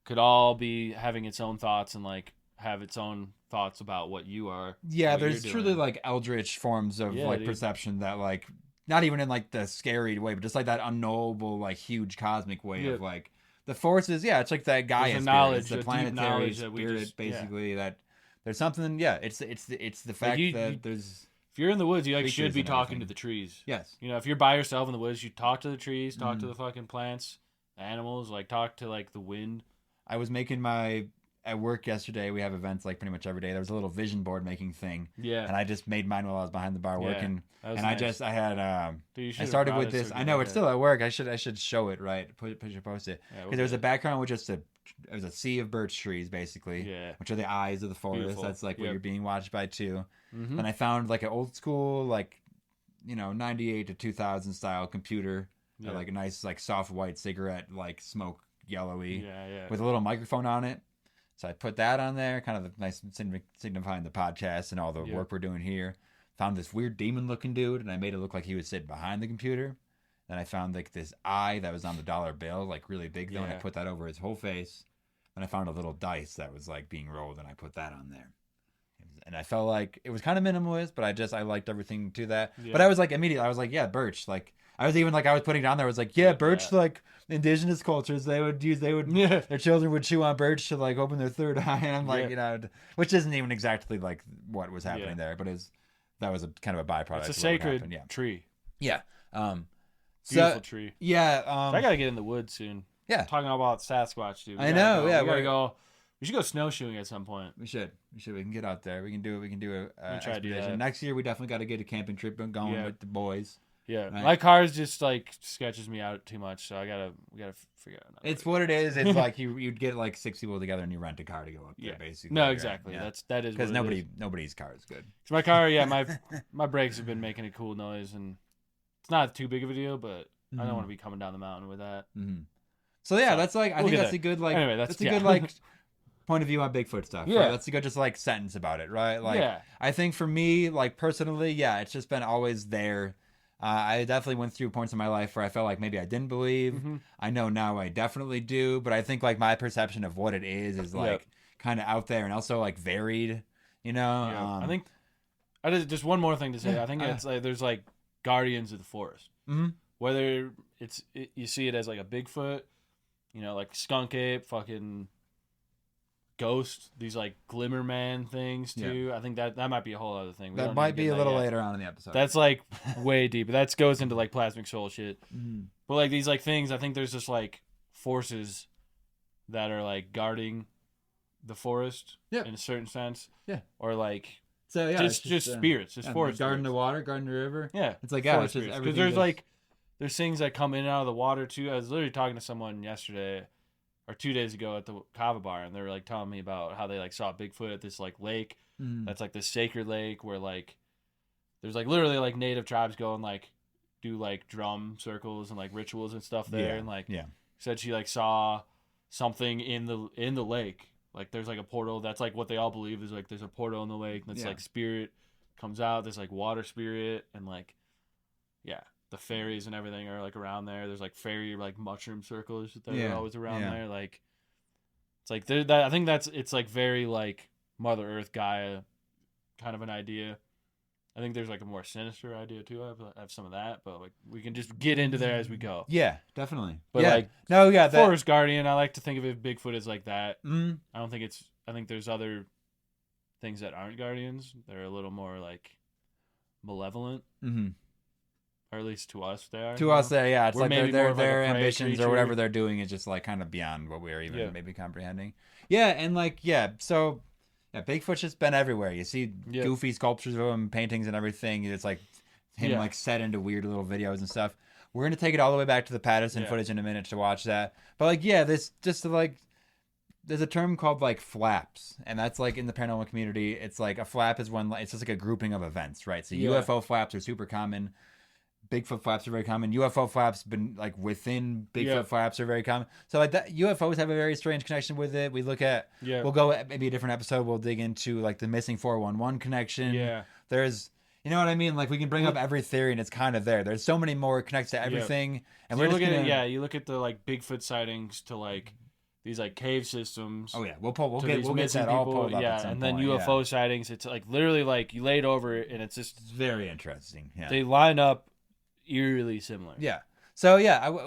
could all be having its own thoughts and like have its own thoughts about what you are. Yeah, what you're there's doing. truly like eldritch forms of Yeah, like dude. perception that like not even in like the scary way, but just like that unknowable, like huge cosmic way Yeah. of like the forces. Yeah, it's like that Gaia There's a spirit, knowledge, it's the a deep planetary knowledge that we spirit, just- yeah. basically. That there's something. Yeah, it's the fact you- that you- there's If you're in the woods, you like creatures should be and talking everything. to the trees. yes, You know, if you're by yourself in the woods, you talk to the trees, talk Mm. to the fucking plants, the animals, like talk to like the wind. I was making my at work yesterday. We have events like pretty much every day. There was a little vision board making thing, Yeah. and I just made mine while I was behind the bar Yeah, working. that was And nice. I had Dude, you I should've started brought with it this. so I we know could it's look still at work. I should show it, right. Post it Yeah, because there was a background with just it was a sea of birch trees basically, Yeah. which are the eyes of the forest. Beautiful. That's like what Yep. you're being watched by too. Mhm. Then I found like an old school like 98 to 2000 style computer, Yeah. like a nice like soft white cigarette like smoke yellowy Yeah, yeah. with a little microphone on it. So I put that on there, kind of the nice signifying the podcast and all the Yeah. work we're doing here. Found this weird demon looking dude, and I made it look like he was sitting behind the computer. Then I found like this eye that was on the dollar bill, like really big though, and I Yeah. put that over his whole face. Then I found a little dice that was like being rolled, and I put that on there. And I felt like it was kind of minimalist, but I liked everything to that. Yeah. But I was like immediately, I was like, yeah, birch. Like I was even like I was putting down there, I was like, yeah, birch. Yeah. Like indigenous cultures, they would Yeah. their children would chew on birch to like open their third eye, and I'm like, Yeah. you know, which isn't even exactly like what was happening Yeah. there, but that was a kind of a byproduct. It's a of what would sacred happen, yeah, tree. yeah, Beautiful tree. yeah, I gotta get in the woods soon. yeah. Talking about Sasquatch, dude. I know, yeah, We gotta we're- go. We should go snowshoeing at some point. We should. We can get out there. We can do it. We can do a try to do expedition. that. Next year, we definitely got to get a camping trip going Yeah. with the boys. Yeah, Right. my car's just like sketches me out too much, so we gotta figure out. Another It's way. what it is. It's like you'd get like 6 people together and you rent a car to go up there, Yeah. basically. No, right? exactly. Yeah. That is Because what it is. nobody's car is good. 'Cause my car, yeah, my brakes have been making a cool noise, and it's not too big of a deal, but I don't want to be coming down the mountain with that. Mm-hmm. So yeah, So, that's like I we'll think get that's there. a good like Anyway, that's a yeah. good like point of view on Bigfoot stuff. Yeah. Right? That's a good just like sentence about it, right? Like Yeah. I think for me, like personally, yeah, it's just been always there. I definitely went through points in my life where I felt like maybe I didn't believe. Mm-hmm. I know now I definitely do, but I think like my perception of what it is like Yep. kind of out there and also like varied. You know, Yeah. I think just one more thing to say. Yeah, I think it's like there's like guardians of the forest. Mhm. Whether you see it as like a Bigfoot, you know, like Skunk Ape, fucking Ghost, these like Glimmer Man things too. I think that might be a whole other thing. We that don't might need to be get a in little that yet. later on in the episode. That's like way deep. That goes into like plasmic soul shit. Mhm. But like these like things, I think there's just like forces that are like guarding the forest Yeah. in a certain sense. Yeah. Or like so yeah, it's just spirits, just forest guarding the spirits. water, guarding the river. Yeah. It's like, yeah, forest it's just spirits. everything. there's just- like there's things that come in and out of the water too. I was literally talking to someone yesterday or 2 days ago at the Kava bar, and they were like telling me about how they like saw Bigfoot at this like lake Mhm. that's like this sacred lake where like there's like literally like native tribes going like do like drum circles and like rituals and stuff there, and like yeah. said she like saw something in the lake. Like there's like a portal. That's like what they all believe is like there's a portal in the lake and it's like spirit comes out. There's like water spirit and like the fairies and everything are like around there. There's like fairy like mushroom circles that are always around there. Like it's like I think it's like very like Mother Earth Gaia kind of an idea. I think there's like a more sinister idea too. I have some of that, but like we can just get into there as we go. Yeah, definitely. But like Forest Guardian, I like to think of it Bigfoot as like that. I don't think I think there's other things that aren't guardians. They're a little more like malevolent. Or at least to us they are. To us, it's we're like their like ambitions creature. or whatever they're doing is just like kind of beyond what we're even maybe comprehending. Yeah, and like so Bigfoot's just been everywhere. You see goofy sculptures of him, paintings and everything. It's like him like set into weird little videos and stuff. We're gonna take it all the way back to the Patterson footage in a minute to watch that. But like this just like there's a term called like flaps, and that's like in the paranormal community. It's like a flap is one. It's just like a grouping of events, right? So UFO flaps are super common. Bigfoot flaps are very common. UFO flaps been like within Bigfoot flaps are very common. So like that UFOs have a very strange connection with it. We look at we'll go at maybe a different episode. We'll dig into like the missing 411 connection. Yeah. There's you know what I mean? Like we can bring up every theory and it's kind of there. There's so many more connected to everything. And so we're looking at you look at the like Bigfoot sightings to like these like cave systems. Oh yeah, we'll get that all pulled up at some and then point, UFO sightings. It's like literally like you laid over it and it's just very interesting. Yeah. They line up eerily similar. Yeah. So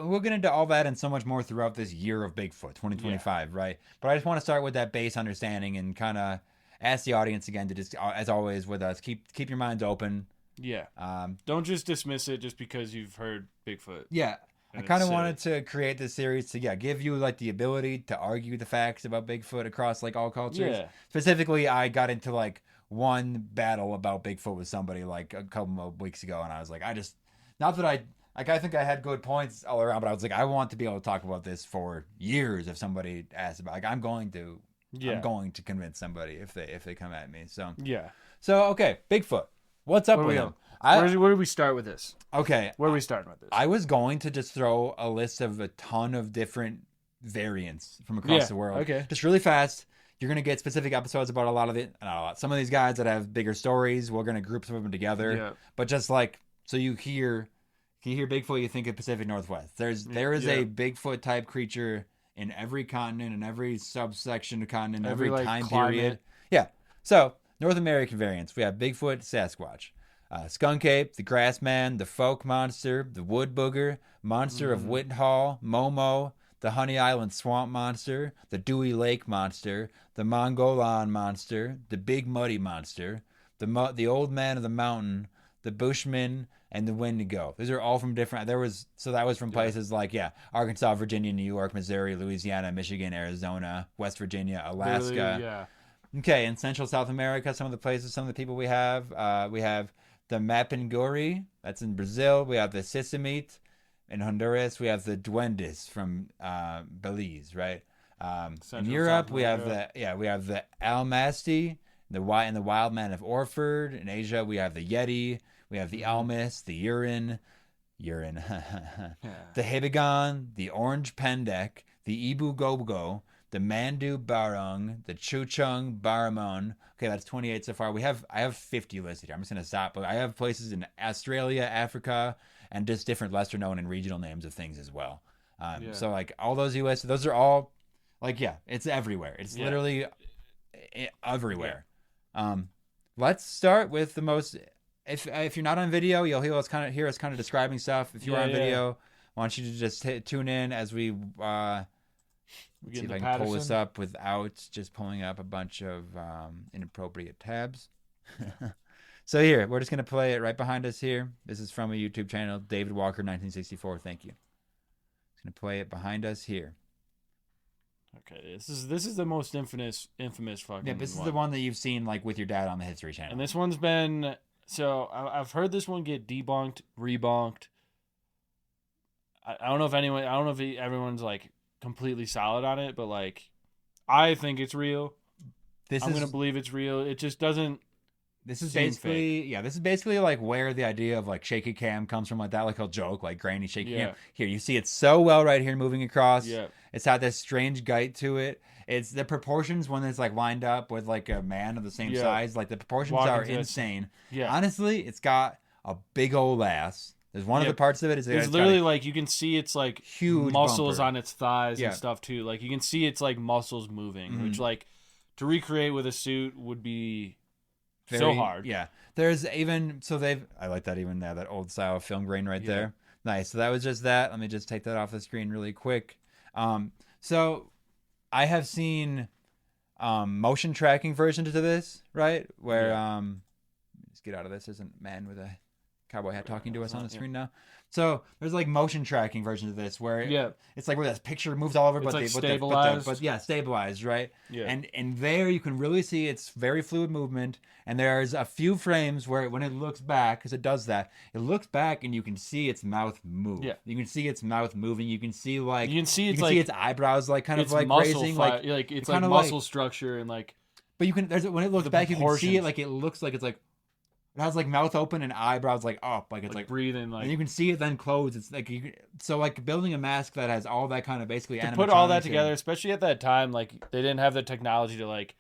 we'll get into all that and so much more throughout this year of Bigfoot 2025, right? But I just want to start with that base understanding and kind of ask the audience again to just, as always with us, keep your minds open. Yeah. Don't just dismiss it just because you've heard Bigfoot. Yeah. I kind of wanted to create this series to give you like the ability to argue the facts about Bigfoot across like all cultures. Yeah. Specifically, I got into like one battle about Bigfoot with somebody like a couple of weeks ago, and I was like, not that I think I had good points all around, but I was like, I want to be able to talk about this for years if somebody asks about. Like, I'm going to convince somebody if they come at me. So So okay, Bigfoot. What's up with him? Where do we start with this? Okay, where are we starting with this? I was going to just throw a list of a ton of different variants from across the world. Okay, just really fast. You're gonna get specific episodes about a lot of it. Not a lot. Some of these guys that have bigger stories, we're gonna group some of them together. Yeah. But just like so, you hear Bigfoot, you think of Pacific Northwest. There is a Bigfoot type creature in every continent, in every subsection of continent, every time period. Yeah. So North American variants, we have Bigfoot, Sasquatch, Skunk Ape, the Grassman, the Fouke Monster, the Wood Booger, Monster of Whitehall, Momo, the Honey Island Swamp Monster, the Dewey Lake Monster, the Mongolon Monster, the Big Muddy Monster, the Old Man of the Mountain, the Bushman, and the Wendigo. These are all from different. That was from places like Arkansas, Virginia, New York, Missouri, Louisiana, Michigan, Arizona, West Virginia, Alaska. Really, Okay, in Central South America, some of the people we have the Mapinguri, that's in Brazil. We have the Sisamite in Honduras. We have the Duendes from Belize, right? In Europe, we have the Almasty, the Wild Man of Orford. In Asia, we have the Yeti. We have the Almas, the urine, the Hibigon, the Orange Pendek, the Ibu Gogo, the Mandu Barong, the Chuchung Baramon. Okay, that's 28 so far. I have 50 listed here. I'm just gonna stop. But I have places in Australia, Africa, and just different lesser known and regional names of things as well. So like all those US, those are all like it's everywhere. It's literally everywhere. Let's start with the most. If you're not on video, you'll hear us kind of describing stuff. If you are on video, I want you to just tune in as we see if I can pull this up without just pulling up a bunch of inappropriate tabs. So here, we're just going to play it right behind us here. This is from a YouTube channel, David Walker 1964. Thank you. Just going to play it behind us here. Okay, this is the most infamous fucking. Yeah, this is the one that you've seen like with your dad on the History Channel. And this one's been. So I've heard this one get debunked, rebonked. I don't know if everyone's like completely solid on it, but like I think it's real. I'm gonna believe it's real. It just doesn't This is seem basically, this is basically like where the idea of like shaky cam comes from, like that, like he'll joke, like grainy shaky cam. Here, you see it so well right here moving across. Yeah. It's had this strange gait to it. It's the proportions when it's like lined up with like a man of the same size, like the proportions are insane. Yeah. Honestly, it's got a big old ass. There's one of the parts of it is it's literally like you can see it's like huge muscles bumper on its thighs and stuff too. Like you can see it's like muscles moving, which like to recreate with a suit would be so hard. Yeah. There's even I like that even there, that old style film grain right there. Nice. So that was just that. Let me just take that off the screen really quick. So I have seen motion tracking versions to this, right? Where let's get out of this. There's a man with a cowboy hat talking to us on the screen now. So there's like motion tracking versions of this where it's like where that picture moves all over, it's but like stabilized. stabilized. But stabilized, right? Yeah. And there you can really see it's very fluid movement. And there's a few frames where when it looks back, because it does that, it looks back and you can see its mouth move. Yeah. You can see its mouth moving. You can see like see its eyebrows like kind of like muscle raising, like it's like muscle structure and like. But you can when it looks back, you can see it like it looks like it's like. It has like mouth open and eyebrows like up, like it's like breathing, like, and you can see it then close. It's like like building a mask that has all that kind of basically to put all that together, especially at that time, like they didn't have the technology to like,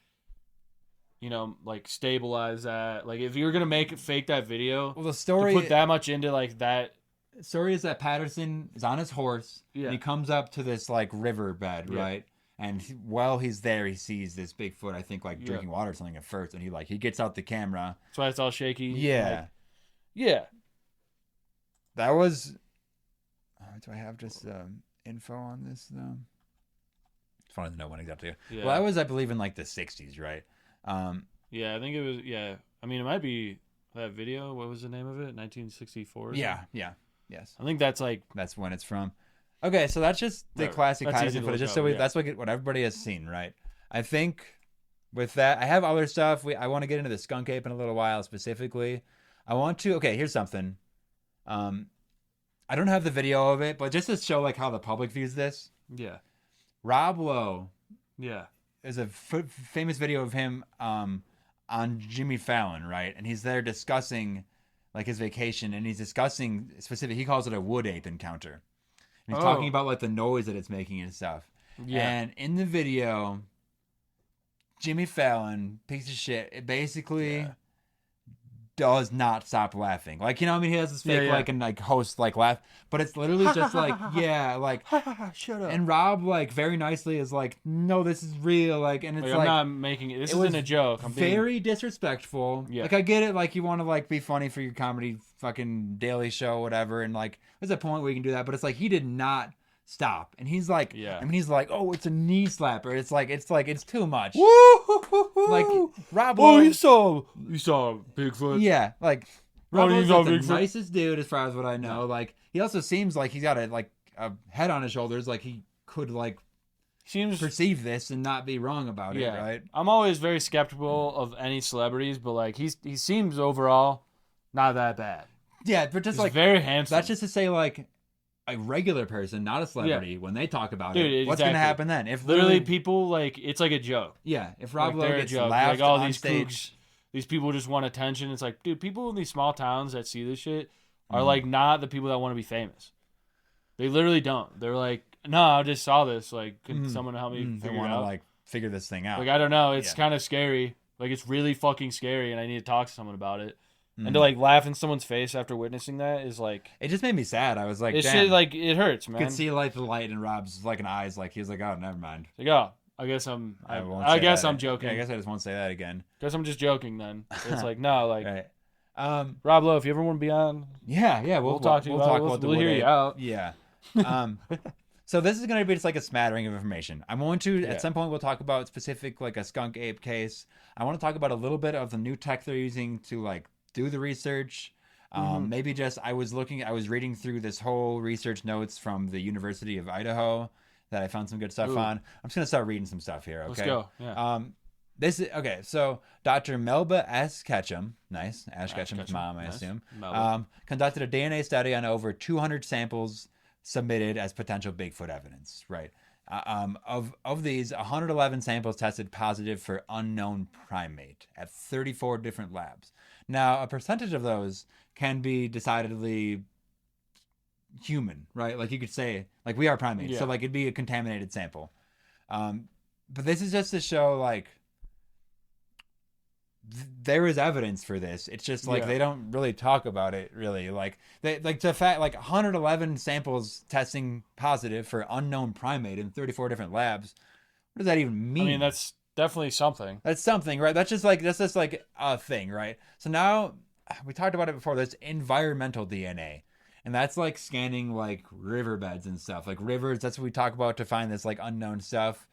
like stabilize that. Like if you were gonna fake that video, well, the story to put that much into like that. Story is that Patterson is on his horse and he comes up to this like river bed, right? And while he's there, he sees this Bigfoot, I think, like drinking water or something at first. And he gets out the camera. That's why it's all shaky. Yeah. Yeah. That was... do I have just info on this, though? It's funny to know when exactly. Yeah. Well, that was, I believe, in like the 60s, right? Yeah, I think it was... Yeah. I mean, it might be that video. What was the name of it? 1964? Yeah. Yes. I think that's like... That's when it's from. Okay, so that's just the classic Patterson footage. Just that's what everybody has seen, right? I think with that, I have other stuff. I want to get into the Skunk Ape in a little while specifically. I want to. Okay, here's something. I don't have the video of it, but just to show like how the public views this. Yeah. Rob Lowe. Yeah. There's a famous video of him on Jimmy Fallon, right? And he's there discussing like his vacation, and he's discussing specific. He calls it a wood ape encounter. And he's talking about like the noise that it's making and stuff. Yeah. And in the video, Jimmy Fallon, piece of shit, it basically does not stop laughing. Like, he has this fake like and like host like laugh, but it's literally just like like shut up. And Rob like very nicely is like, no, this is real. Like, and it's like I'm not making it. This isn't a joke. I'm very disrespectful. Yeah. Like, I get it. Like, you want to like be funny for your comedy fucking Daily Show, whatever. And like, there's a point where you can do that, but it's like he did not stop. And he's like, he's like, oh, it's a knee slapper. It's too much. Like, Rob Lowe, you saw Bigfoot. Yeah, like Rob Lowe's like the nicest dude as far as what I know. Yeah. Like, he also seems like he's got a head on his shoulders. Like, he could like perceive this and not be wrong about it, right? I'm always very skeptical of any celebrities, but like he seems overall not that bad. Yeah, but just he's like very handsome. That's just to say, like, a regular person, not a celebrity, when they talk about it, what's going to happen then? If literally people like, it's like a joke. Yeah, if Rob Lowe gets laughed like all on these stage, kooks, these people just want attention. It's like, dude, people in these small towns that see this shit are like not the people that want to be famous. They literally don't. They're like, no, I just saw this. Like, can someone help me figure it out? Like figure this thing out. Like, I don't know. It's kind of scary. Like, it's really fucking scary, and I need to talk to someone about it. And to like laugh in someone's face after witnessing that is like, it just made me sad. I was like, it's damn. Shit, like, it hurts, man. You could see like the light in Rob's like eyes. Like, he was like, oh, never mind. Like, oh, I guess I'm joking. Yeah, I guess I just won't say that again. Guess I'm just joking then. It's like, no, like, right. Rob Lowe, if you ever want to be on, we'll talk to you. We'll hear you out. Yeah. So this is going to be just like a smattering of information. I'm going to, at some point, we'll talk about specific, like a skunk ape case. I want to talk about a little bit of the new tech they're using to like do the research. Maybe just, I was reading through this whole research notes from the University of Idaho that I found some good stuff on. I'm just going to start reading some stuff here. Okay. Let's go. Yeah. Okay. So Dr. Melba S. Ketchum, nice. Ash Ketchum's mom, I assume, conducted a DNA study on over 200 samples submitted as potential Bigfoot evidence. Right. Of these, 111 samples tested positive for unknown primate at 34 different labs. Now, a percentage of those can be decidedly human, right? Like you could say, like we are primates, so like it'd be a contaminated sample. But this is just to show like there is evidence for this. It's just like they don't really talk about it really. Like they like the fact like 111 samples testing positive for unknown primate in 34 different labs. What does that even mean? I mean, that's definitely something. That's something, right? That's just like a thing, right? So now we talked about it before. There's environmental DNA. And that's like scanning like riverbeds and stuff, like rivers. That's what we talk about to find this like unknown stuff.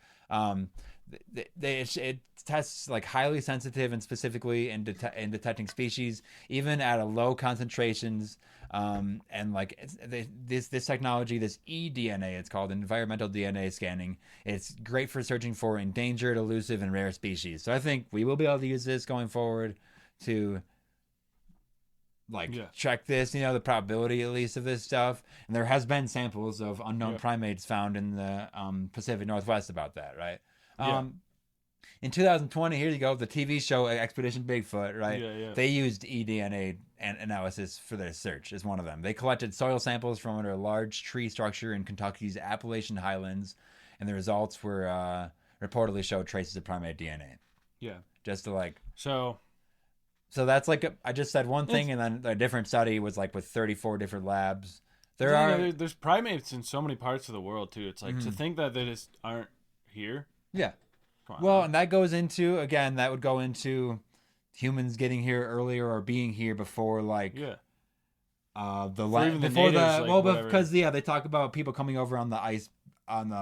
It tests like highly sensitive and specifically in detecting species, even at a low concentrations. And like this technology, this eDNA, it's called environmental DNA scanning. It's great for searching for endangered, elusive, and rare species. So I think we will be able to use this going forward to check this, the probability at least of this stuff. And there has been samples of unknown primates found in the Pacific Northwest about that, right? In 2020, here you go, the TV show Expedition Bigfoot, right? They used eDNA analysis for their search as one of them. They collected soil samples from under a large tree structure in Kentucky's Appalachian Highlands, and the results were reportedly showed traces of primate DNA. Yeah. Just to So that's like I just said one thing, and then a different study was like with 34 different labs. There's primates in so many parts of the world too. It's like to think that they just aren't here. Yeah. Well, and that goes into that would go into humans getting here earlier or being here before because they talk about people coming over on the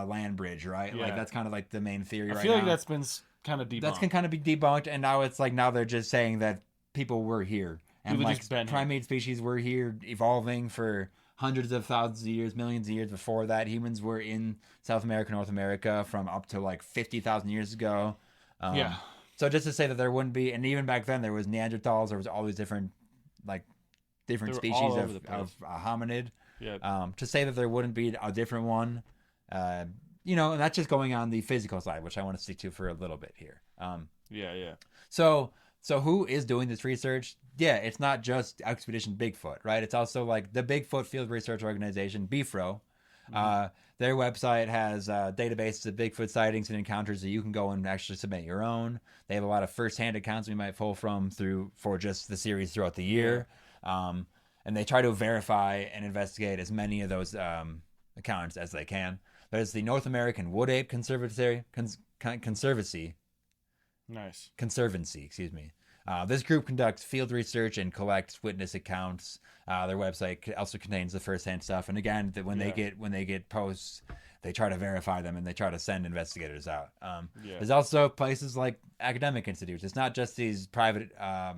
land bridge, right? Yeah. Like that's kind of like the main theory. I feel like that's been kind of debunked. That's can kind of be debunked, and now it's like they're just saying that people were here and primate species were here evolving for hundreds of thousands of years, millions of years before that. Humans were in South America, North America from up to like 50,000 years ago. So just to say that there wouldn't be, and even back then there was Neanderthals, there was all these different species of hominid. Yeah. To say that there wouldn't be a different one, and that's just going on the physical side, which I want to stick to for a little bit here. So who is doing this research? Yeah, it's not just Expedition Bigfoot, right? It's also like the Bigfoot Field Research Organization, BFRO. Their website has databases of Bigfoot sightings and encounters that you can go and actually submit your own. They have a lot of first-hand accounts we might pull from for just the series throughout the year. And they try to verify and investigate as many of those accounts as they can. There's the North American Wood Ape Conservancy. Nice. Conservancy, excuse me. This group conducts field research and collects witness accounts. Their website also contains the first-hand stuff. And again, when they get posts, they try to verify them and they try to send investigators out. There's also places like academic institutes. It's not just these private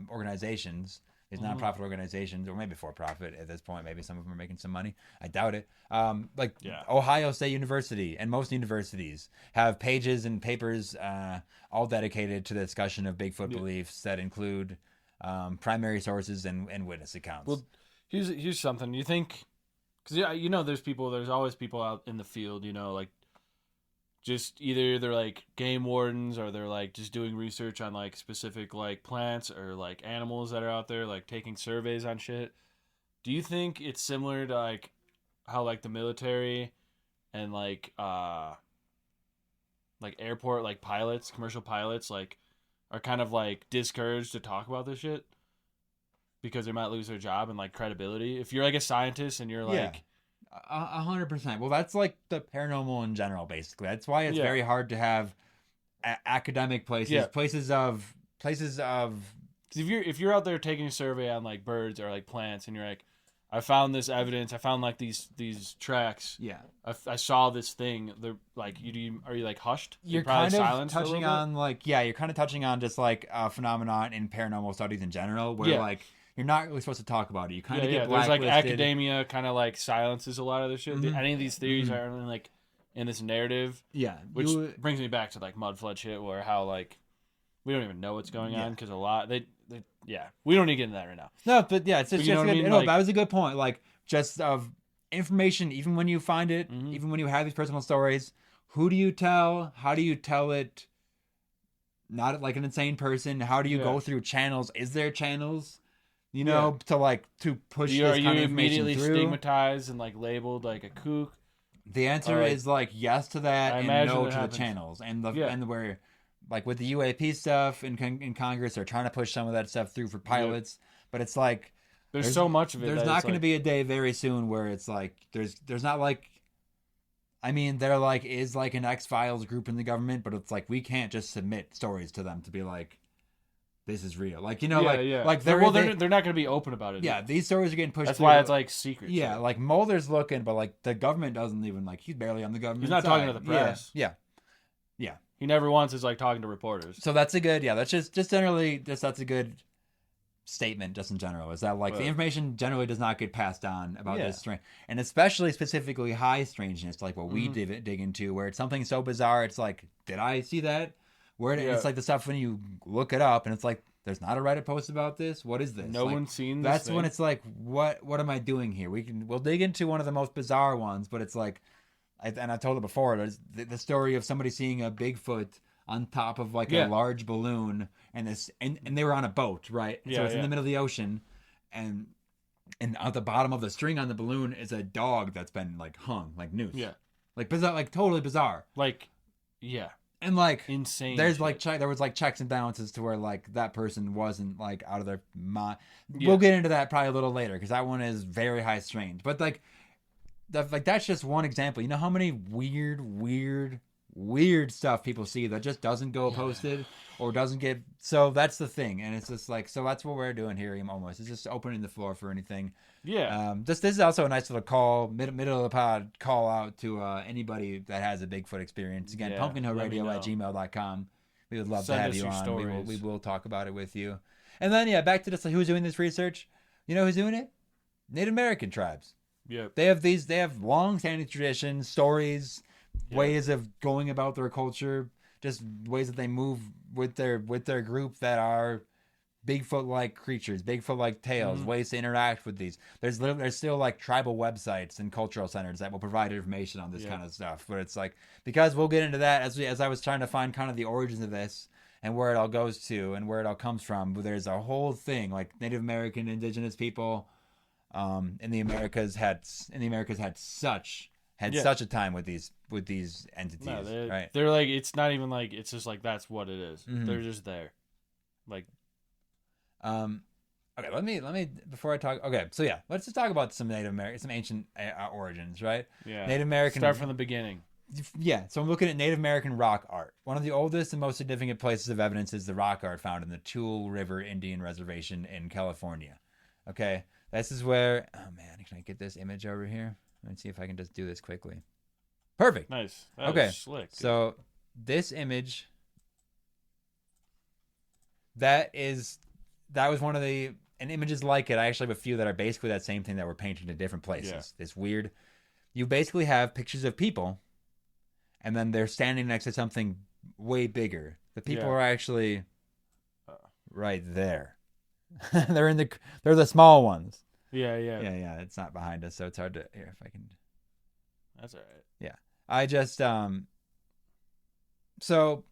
organizations. These nonprofit organizations, or maybe for-profit at this point. Maybe some of them are making some money. I doubt it. Ohio State University and most universities have pages and papers all dedicated to the discussion of Bigfoot beliefs that include primary sources and witness accounts. Well, here's something. You think, because there's always people out in the field, just either they're like game wardens or they're like just doing research on like specific like plants or like animals that are out there, like taking surveys on shit. Do you think it's similar to like how like the military and like airport like pilots, commercial pilots, like are kind of like discouraged to talk about this shit because they might lose their job and like credibility? If you're like a scientist and you're like 100%. Well, that's like the paranormal in general, basically. That's why it's very hard to have academic places, places of. If you're out there taking a survey on like birds or like plants, and you're like, I found this evidence. I found like these tracks. Yeah. I saw this thing. They're like, are you like hushed? You're kind of touching on you're kind of touching on just like a phenomenon in paranormal studies in general, where like. You're not really supposed to talk about it. You kind of get blacklisted. There's like academia kind of like silences a lot of this shit. Any of these theories aren't really like in this narrative. Yeah. Which brings me back to like mud flood shit, where how like we don't even know what's going on because a lot we don't need to get into that right now. No, but it's just good. That was a good point. Like just of information, even when you find it, even when you have these personal stories, who do you tell? How do you tell it? Not like an insane person. How do you go through channels? Is there channels? You know, to push this kind of information immediately through? stigmatized and like labeled like a kook? The answer is like yes to that and no to happens. the channels and where like with the UAP stuff in Congress they're trying to push some of that stuff through for pilots, but it's like there's so much of it. There's not going to be a day very soon where it's like there's not like. I mean, there like is like an X-Files group in the government, but it's like we can't just submit stories to them to be like, this is real. Like, you know, like they're not going to be open about it. Yeah, these stories are getting pushed. That's why it's like secret. Yeah, like Mulder's looking, but like the government doesn't even like he's barely on the government. He's not talking to the press. Yeah. He never once is like talking to reporters. So that's a good. Yeah, that's just generally that's a good statement just in general is that like the information generally does not get passed on about this strange, and especially specifically high strangeness like what we dig into where it's something so bizarre it's like did I see that it's like the stuff when you look it up and it's like there's not a Reddit post about this, what is this, no like, one's seen this that's thing. when it's like what am I doing here? We'll dig into one of the most bizarre ones, but it's like and I told it before, there's the story of somebody seeing a Bigfoot on top of like a large balloon and they were on a boat, right? So it's in the middle of the ocean and at the bottom of the string on the balloon is a dog that's been like hung, like noose. Yeah. Like bizarre, like totally bizarre. Like, yeah. And like insane. There's shit. like there was like checks and balances to where like that person wasn't like out of their mind. We'll get into that probably a little later because that one is very high strange. But like that's just one example. You know how many weird stuff people see that just doesn't go posted or doesn't get. So that's the thing, and it's just like so that's what we're doing here almost. It's just opening the floor for anything. This is also a nice little call middle of the pod call out to anybody that has a Bigfoot experience. Again, pumpkinhillradio@gmail.com. We would love to have you on. We will talk about it with you. And then back to this, like, who's doing this research? You know who's doing it? Native American tribes. Yep. They have long-standing traditions, stories, ways of going about their culture, just ways that they move with their group that are Bigfoot-like creatures, Bigfoot-like tales, ways to interact with these. There's still like tribal websites and cultural centers that will provide information on this kind of stuff. But it's like because we'll get into that as I was trying to find kind of the origins of this and where it all goes to and where it all comes from. But there's a whole thing like Native American, Indigenous people. In the Americas had such a time with these entities. No, right? They're like it's not even like it's just like that's what it is. They're just there, like. Okay, let me before I talk. Okay, so let's just talk about some Native American, some ancient origins, right? Yeah, Native American. Start from the beginning. Yeah, so I'm looking at Native American rock art. One of the oldest and most significant places of evidence is the rock art found in the Tule River Indian Reservation in California. Okay. This is where, oh man, can I get this image over here? Let's see if I can just do this quickly. Perfect. Nice. That okay. Was slick. Dude. So this image, that was one of and images like it. I actually have a few that are basically that same thing that were painted in different places. Yeah. This weird, you basically have pictures of people and then they're standing next to something way bigger. The people are actually right there. They're the small ones. Yeah. It's not behind us, so it's hard to here if I can. That's all right. Yeah, I just so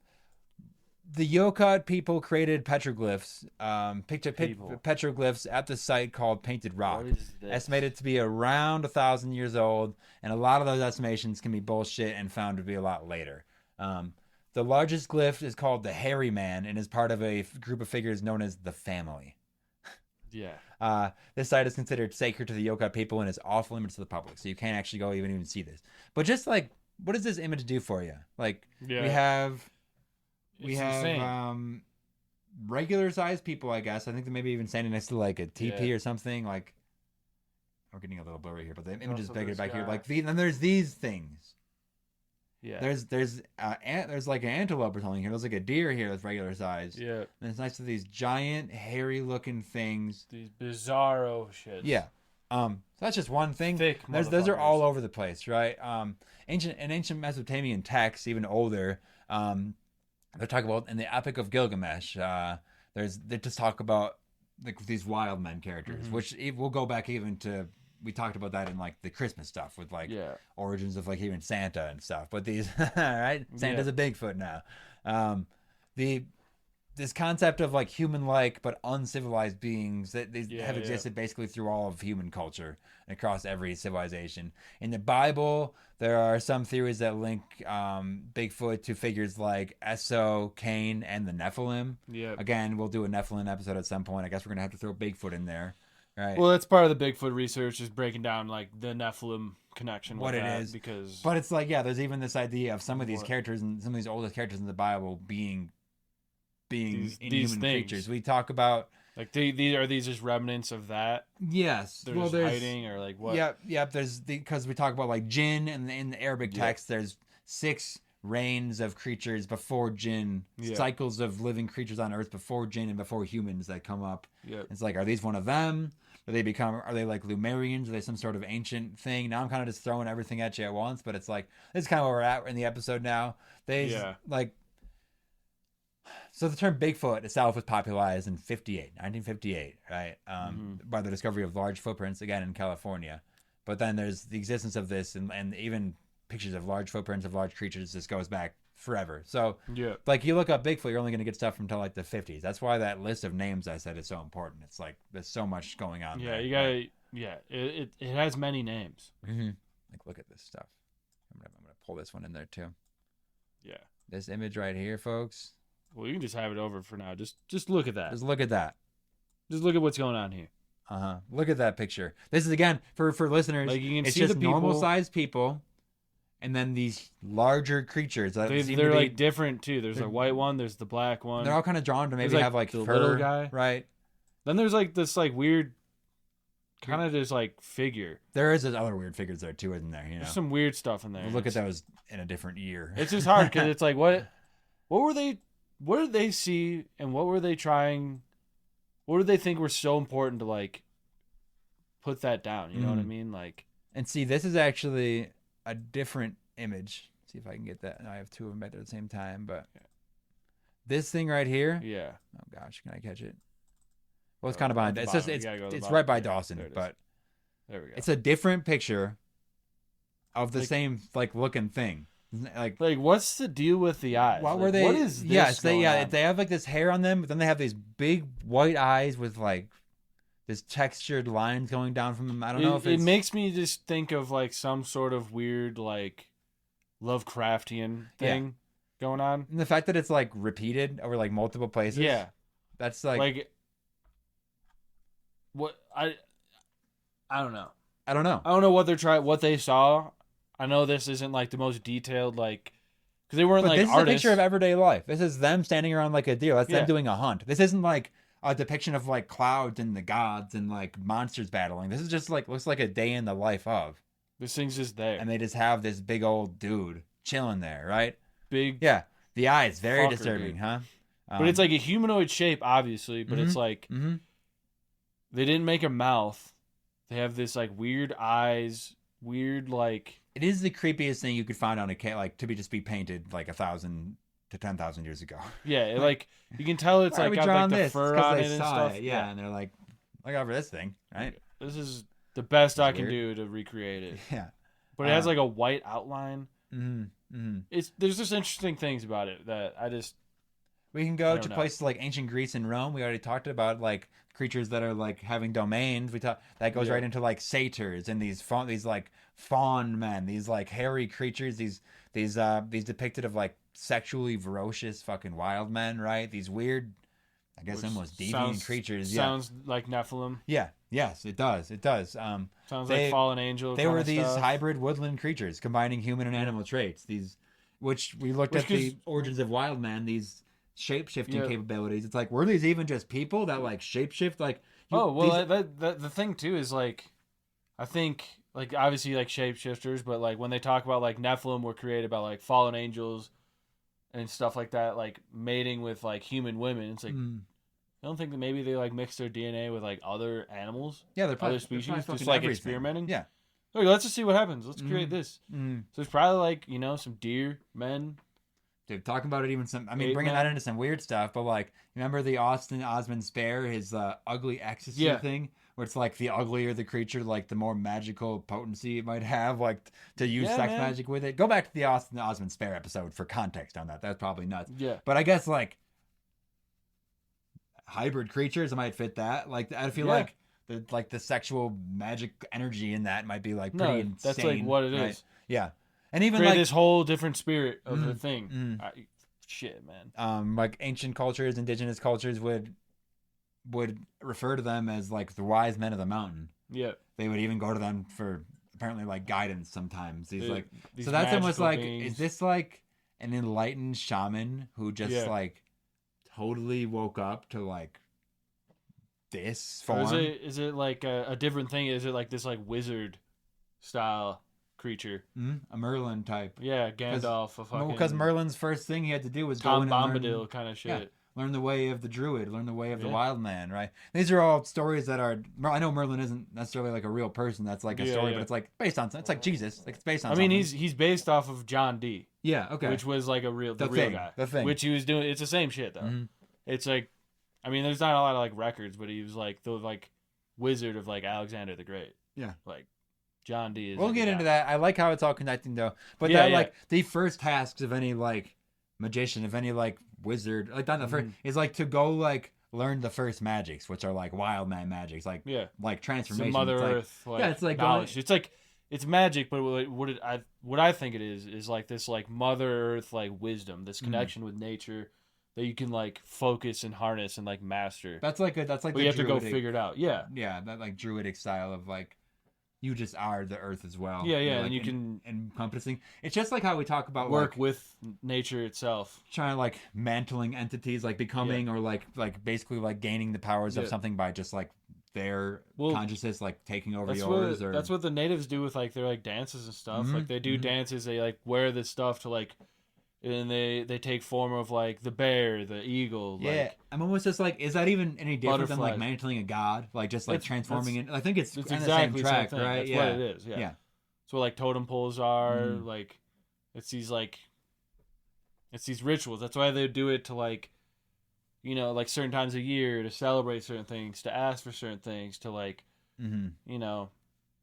the Yokot people created petroglyphs, petroglyphs at the site called Painted Rock, estimated to be around 1,000 years old, and a lot of those estimations can be bullshit and found to be a lot later. The largest glyph is called the Hairy Man and is part of a group of figures known as the Family. Yeah. This site is considered sacred to the Yokot people and is off limits to the public, so you can't actually go even see this. But just like, what does this image do for you? Like, we have regular sized people, I guess. I think they maybe even standing next to like a teepee or something. Like, we're getting a little blurry here, but the image is bigger back here. Like, and there's these things. Yeah. There's like an antelope or something here. There's like a deer here that's regular size. Yeah. And it's nice to these giant, hairy looking things. These bizarro shits. Yeah. So that's just one thing. Thick those are all over the place, right? Ancient Mesopotamian texts, even older, they talk about in the Epic of Gilgamesh. They just talk about like these wild men characters, which we'll go back even to we talked about that in like the Christmas stuff with like Yeah. origins of like even Santa and stuff. But these, right? Santa's a Bigfoot now. This concept of like human-like but uncivilized beings that these have existed basically through all of human culture and across every civilization. In the Bible, there are some theories that link Bigfoot to figures like Eso, Cain, and the Nephilim. Yeah. Again, we'll do a Nephilim episode at some point. I guess we're gonna have to throw Bigfoot in there, right? Well, that's part of the Bigfoot research, is breaking down like the Nephilim connection. What with it that, is, because but it's like there's even this idea of some of these characters and some of these oldest characters in the Bible being these inhuman things. creatures. We talk about like these just remnants of that. Yes, They're just hiding, or like what? Yep. There's because we talk about like jinn, and in the Arabic text, there's 6 reigns of creatures before jinn, cycles of living creatures on Earth before jinn and before humans that come up. Yep. It's like, are these one of them? Are they like Lumerians? Are they some sort of ancient thing? Now I'm kind of just throwing everything at you at once, but it's like this is kind of where we're at in the episode now. So the term Bigfoot itself was popularized in 1958, right? By the discovery of large footprints, again, in California. But then there's the existence of this and even pictures of large footprints of large creatures. This goes back forever. So, like, you look up Bigfoot, you're only going to get stuff from like the 50s. That's why that list of names I said is so important. It's like there's so much going on there. You gotta, it has many names. Like, look at this stuff. I'm gonna pull this one in there, too. Yeah. This image right here, folks. Well, you can just have it over for now. Just look at that. Just look at that. Just look at what's going on here. Look at that picture. This is, again, for listeners, like, you can it's see just the people, normal-sized people, and then these larger creatures. That they're like different, too. There's a white one. There's the black one. They're all kind of drawn to maybe have like the fur, little guy. Right? Then there's like this like weird kind of just like figure. There is other weird figures there, too, isn't there? You know? There's some weird stuff in there. We'll look at those in a different year. It's just hard because it's like, what did they see, and what were they trying? What did they think were so important to like put that down? You know what I mean? Like, and see, this is actually a different image. See if I can get that. I have 2 of them back at the same time, but this thing right here. Yeah. Oh gosh, can I catch it? Well, it's kind of behind. It's just it's right by Dawson, but there we go. It's a different picture of the same like looking thing. Like what's the deal with the eyes? What were they? What is this? Yes, they have like this hair on them, but then they have these big white eyes with like this textured lines going down from them. I don't know if it makes me just think of like some sort of weird like Lovecraftian thing going on. And the fact that it's like repeated over like multiple places. Yeah, that's like what I don't know. I don't know. I don't know what they saw. I know this isn't like the most detailed, like, because they weren't like this artists. This is a picture of everyday life. This is them standing around like a deer. That's them doing a hunt. This isn't like a depiction of like clouds and the gods and like monsters battling. This is just like looks like a day in the life of. This thing's just there, and they just have this big old dude chilling there, right? Big, the eyes very disturbing, dude. huh? But it's like a humanoid shape, obviously. But it's like they didn't make a mouth. They have this like weird eyes, weird like. It is the creepiest thing you could find on a cat, like to be painted like 1,000 to 10,000 years ago. Yeah, like you can tell it's like got like the fur on it and stuff. Yeah, and they're like, look out for this thing, right? This is the best I can do to recreate it. Yeah, but it has like a white outline. There's just interesting things about it that I just. We can go to places like ancient Greece and Rome. We already talked about like creatures that are like having domains. That goes right into like satyrs and these like fawn men, these like hairy creatures, these depicted of like sexually ferocious fucking wild men, right? These weird, I guess almost deviant creatures. Sounds like Nephilim. Yeah. Yes, it does. It does. Sounds like fallen angel. They were these hybrid woodland creatures combining human and animal traits. Which we looked at the origins of wild man. These shape-shifting capabilities. It's like, were these even just people that like shape-shift? Like, the thing too is like, I think like obviously like shapeshifters, but like when they talk about like Nephilim were created by like fallen angels and stuff like that, like mating with like human women. It's like I don't think that maybe they like mix their DNA with like other animals. Yeah, they're probably other species, they're just like experimenting. Yeah. Okay, let's just see what happens. Let's create this. So there's probably like some deer men. Dude, talking about it even bringing that into some weird stuff, but like, remember the Osmond Spare, his ugly ecstasy thing, where it's like the uglier the creature, like the more magical potency it might have, like to use sex magic with it. Go back to the Osmond Spare episode for context on that. That's probably nuts. Yeah. But I guess like hybrid creatures might fit that. Like I feel like the sexual magic energy in that might be like pretty insane. That's like what it is. Yeah. And even create like this whole different spirit of the thing. Shit, man. Like ancient cultures, indigenous cultures would refer to them as like the wise men of the mountain. Yeah. They would even go to them for apparently like guidance sometimes. These so that's magical almost like beings. is this like an enlightened shaman who just like totally woke up to like this form? Or is it like a different thing? Is it like this like wizard style creature? A Merlin type. Yeah, Gandalf. Because Merlin's first thing he had to do was Tom go in Bombadil kind of shit. Learn the way of the druid, learn the way of the wild man, right? These are all stories that are. I know Merlin isn't necessarily like a real person. That's like a story, but it's like based on. It's like Jesus. Like it's based on. I mean, he's based off of John Dee. Yeah. Okay. Which was like the real guy. The thing. Which he was doing. It's the same shit though. Mm-hmm. It's like, I mean, there's not a lot of like records, but he was like the like wizard of like Alexander the Great. Yeah. Like John Dee is. We'll get into that. I like how it's all connecting though. But like the first tasks of any like magician, of any like wizard, like not the first, is like to go like learn the first magics, which are like wild man magics, like like transformation. Mother it's Earth. Like, it's like knowledge. It's like it's magic, but what I think it is like this like Mother Earth like wisdom, this connection with nature that you can like focus and harness and like master. But you have to go figure it out. Yeah. Yeah, that like druidic style of like you just are the earth as well. Yeah, yeah, like, and you can encompassing. It's just like how we talk about work like, with nature itself, trying to like mantling entities, like becoming or like basically like gaining the powers of something by just like their consciousness like taking over yours. That's what the natives do with like their like dances and stuff. Like they do dances, they like wear this stuff to like. And they take form of like the bear, the eagle. Yeah, like, I'm almost just like, is that even any different than like butterflies. mantling a god? Like just like transforming it. I think it's exactly the same track, thing. right? That's what it is. Yeah. So like totem poles are like, it's these rituals. That's why they do it to like, you know, like certain times a year to celebrate certain things, to ask for certain things, to like, you know.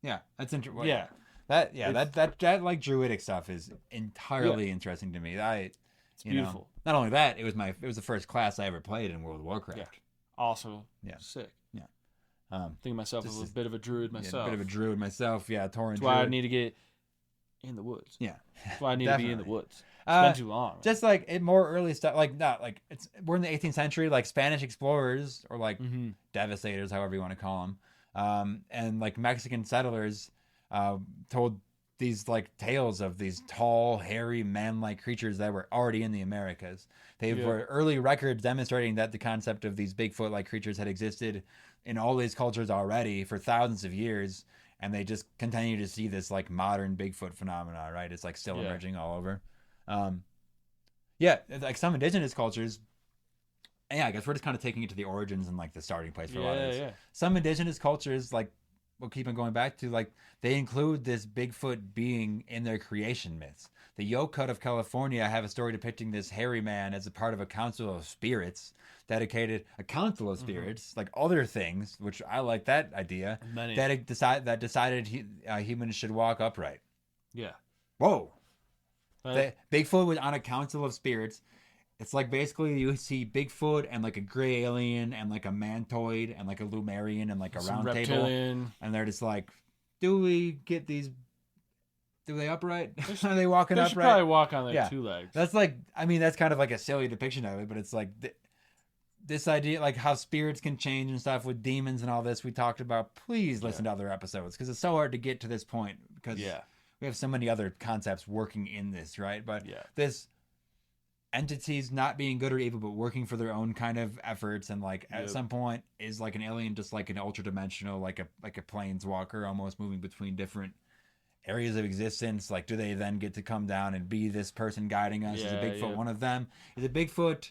Yeah, that's interesting. Yeah. That like druidic stuff is entirely interesting to me. It's beautiful. Not only that, it was the first class I ever played in World of Warcraft. Yeah. Also, sick. Yeah. Thinking myself as a bit of a druid myself. A bit of a druid myself. Yeah, Tauren. That's why I need to get in the woods. Yeah. That's why I need to be in the woods. It's been too long. Just like more early stuff, like not like we're in the 18th century, like Spanish explorers or like devastators, however you want to call them, and like Mexican settlers. Told these like tales of these tall, hairy, man-like creatures that were already in the Americas. They were early records demonstrating that the concept of these Bigfoot-like creatures had existed in all these cultures already for thousands of years, and they just continue to see this like modern Bigfoot phenomena. Right? It's like still emerging all over. Like some indigenous cultures. Yeah, I guess we're just kind of taking it to the origins and like the starting place for a lot of this. Some indigenous cultures like. We'll keep on going back to like they include this Bigfoot being in their creation myths. The Yokut of California have a story depicting this hairy man as a part of a council of spirits, like other things, which I like that idea. That decided humans should walk upright. Yeah. Whoa. Bigfoot was on a council of spirits. It's like basically you see Bigfoot and like a gray alien and like a mantoid and like a Lumerian and like a round table. And they're just like, do they upright? Are they walking upright? They should probably walk on their two legs. That's like, I mean, that's kind of like a silly depiction of it, but it's like this idea, like how spirits can change and stuff with demons and all this we talked about. Please listen to other episodes because it's so hard to get to this point because we have so many other concepts working in this, right? But this entities not being good or evil but working for their own kind of efforts and like at some point is like an alien, just like an ultra dimensional, like a planeswalker almost moving between different areas of existence. Like do they then get to come down and be this person guiding us? Is a Bigfoot one of them? Is a Bigfoot,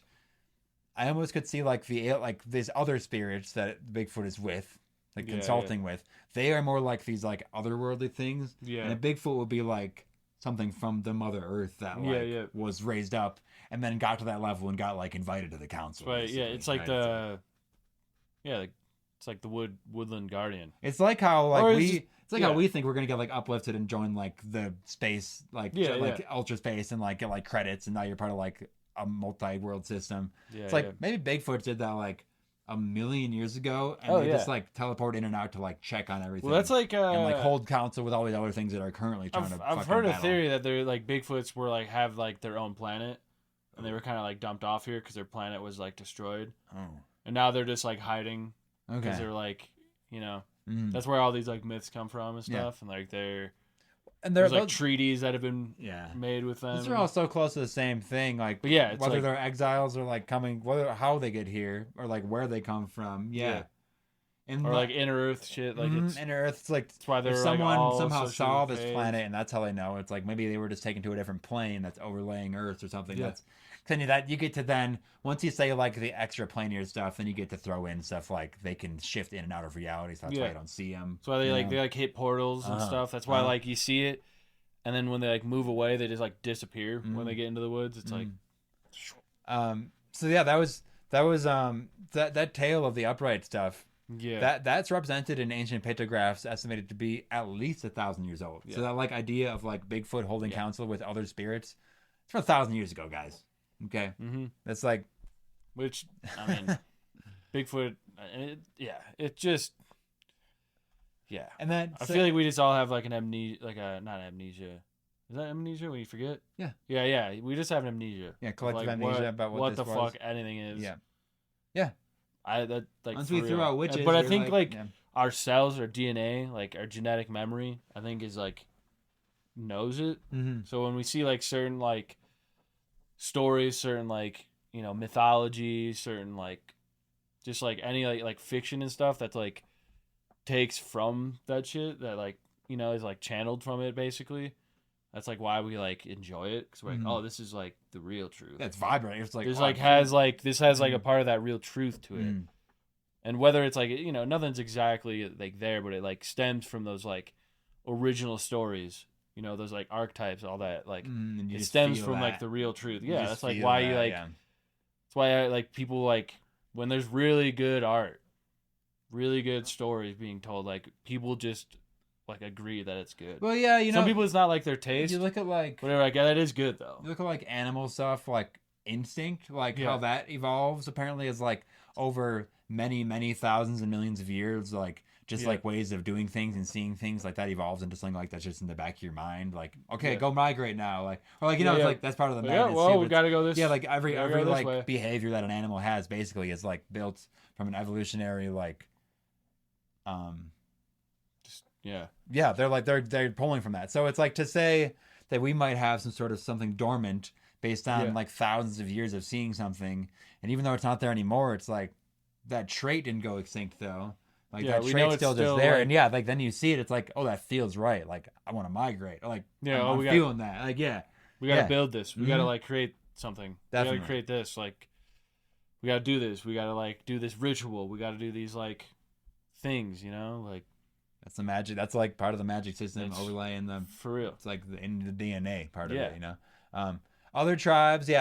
I almost could see like these other spirits that Bigfoot is with, like consulting with, they are more like these like otherworldly things, and a Bigfoot would be like something from the Mother Earth that was raised up and then got to that level and got like invited to the council. Right. Yeah. It's like the It's like the woodland guardian. It's like how like Or it's we just- it's like how we think we're gonna get like uplifted and join like the space like ultra space and like get like credits and now you're part of like a multi-world system. Yeah, It's like maybe Bigfoot did that like a million years ago and they just like teleport in and out to like check on everything. Well, that's like and like hold counsel with all these other things that are currently trying to. I've heard a theory that they're like Bigfoots were like have like their own planet, and they were kind of like dumped off here because their planet was like destroyed. Oh. And now they're just like hiding. Okay. Because they're like, you know, that's where all these like myths come from and stuff, and like there's like treaties that have been made with them. These are all so close to the same thing, like but yeah, it's whether like, they're exiles or like coming, how they get here or like where they come from, and or like inner Earth shit, like it's inner Earth. It's like that's why they're if someone like all somehow saw this associated with planet and that's how they know. It's like maybe they were just taken to a different plane that's overlaying Earth or something. Yeah. That's that you get to then once you say like the extra planar stuff, then you get to throw in stuff like they can shift in and out of reality. So that's why you don't see them. That's why they like hit portals and stuff. That's why like you see it, and then when they like move away, they just like disappear when they get into the woods. It's like, so yeah, that was that tale of the upright stuff. Yeah, that's represented in ancient petrographs, estimated to be at least 1,000 years old. So that like idea of like Bigfoot holding counsel with other spirits, it's from 1,000 years ago, guys. Okay, that's like, which I mean, Bigfoot. It just, and then I feel like we just all have like an amnesia, like not amnesia. Is that amnesia when you forget? Yeah. We just have an amnesia. Yeah, collective like amnesia about what the this was. fuck anything is. Yeah. That like once we threw out witches, but I think like our cells, our DNA, like our genetic memory, I think is like knows it. So when we see like certain like stories, certain like mythology, certain like just like any like fiction and stuff that's like takes from that shit that like is like channeled from it basically. That's like why we like enjoy it because we're like, oh, this is like the real truth. Yeah, it's vibrant. It's like this has like a part of that real truth to it. And whether it's like nothing's exactly like there, but it like stems from those like original stories. Those like archetypes, all that like it stems from like the real truth. Yeah, that's like why you like. That's why I like people like when there's really good art, really good stories being told. Like people just like agree that it's good. Well, yeah, some people it's not like their taste. You look at like whatever. Like that is good though. You look at like animal stuff, like instinct, like how that evolves. Apparently, is like over many thousands and millions of years, like just like ways of doing things and seeing things like that evolves into something like that's just in the back of your mind. Like, okay, go migrate now. Like, or like it's like that's part of the madness. Yeah, well, too, we gotta go this. Yeah, like every like way. behavior that an animal has basically is like built from an evolutionary like. Yeah, they're like they're pulling from that. So it's like to say that we might have some sort of something dormant based on like thousands of years of seeing something, and even though it's not there anymore, it's like that trait didn't go extinct though. Like that trait's still just there, like, and like then you see it, it's like, oh, that feels right. Like I want to migrate. Or like I'm feeling that. Like we gotta build this. We gotta like create something. Definitely. We gotta create this. Like we gotta do this. We gotta like do this ritual. We gotta do these like things. Like. That's the magic. That's like part of the magic system overlaying the for real. It's like in the DNA part of it, Other tribes,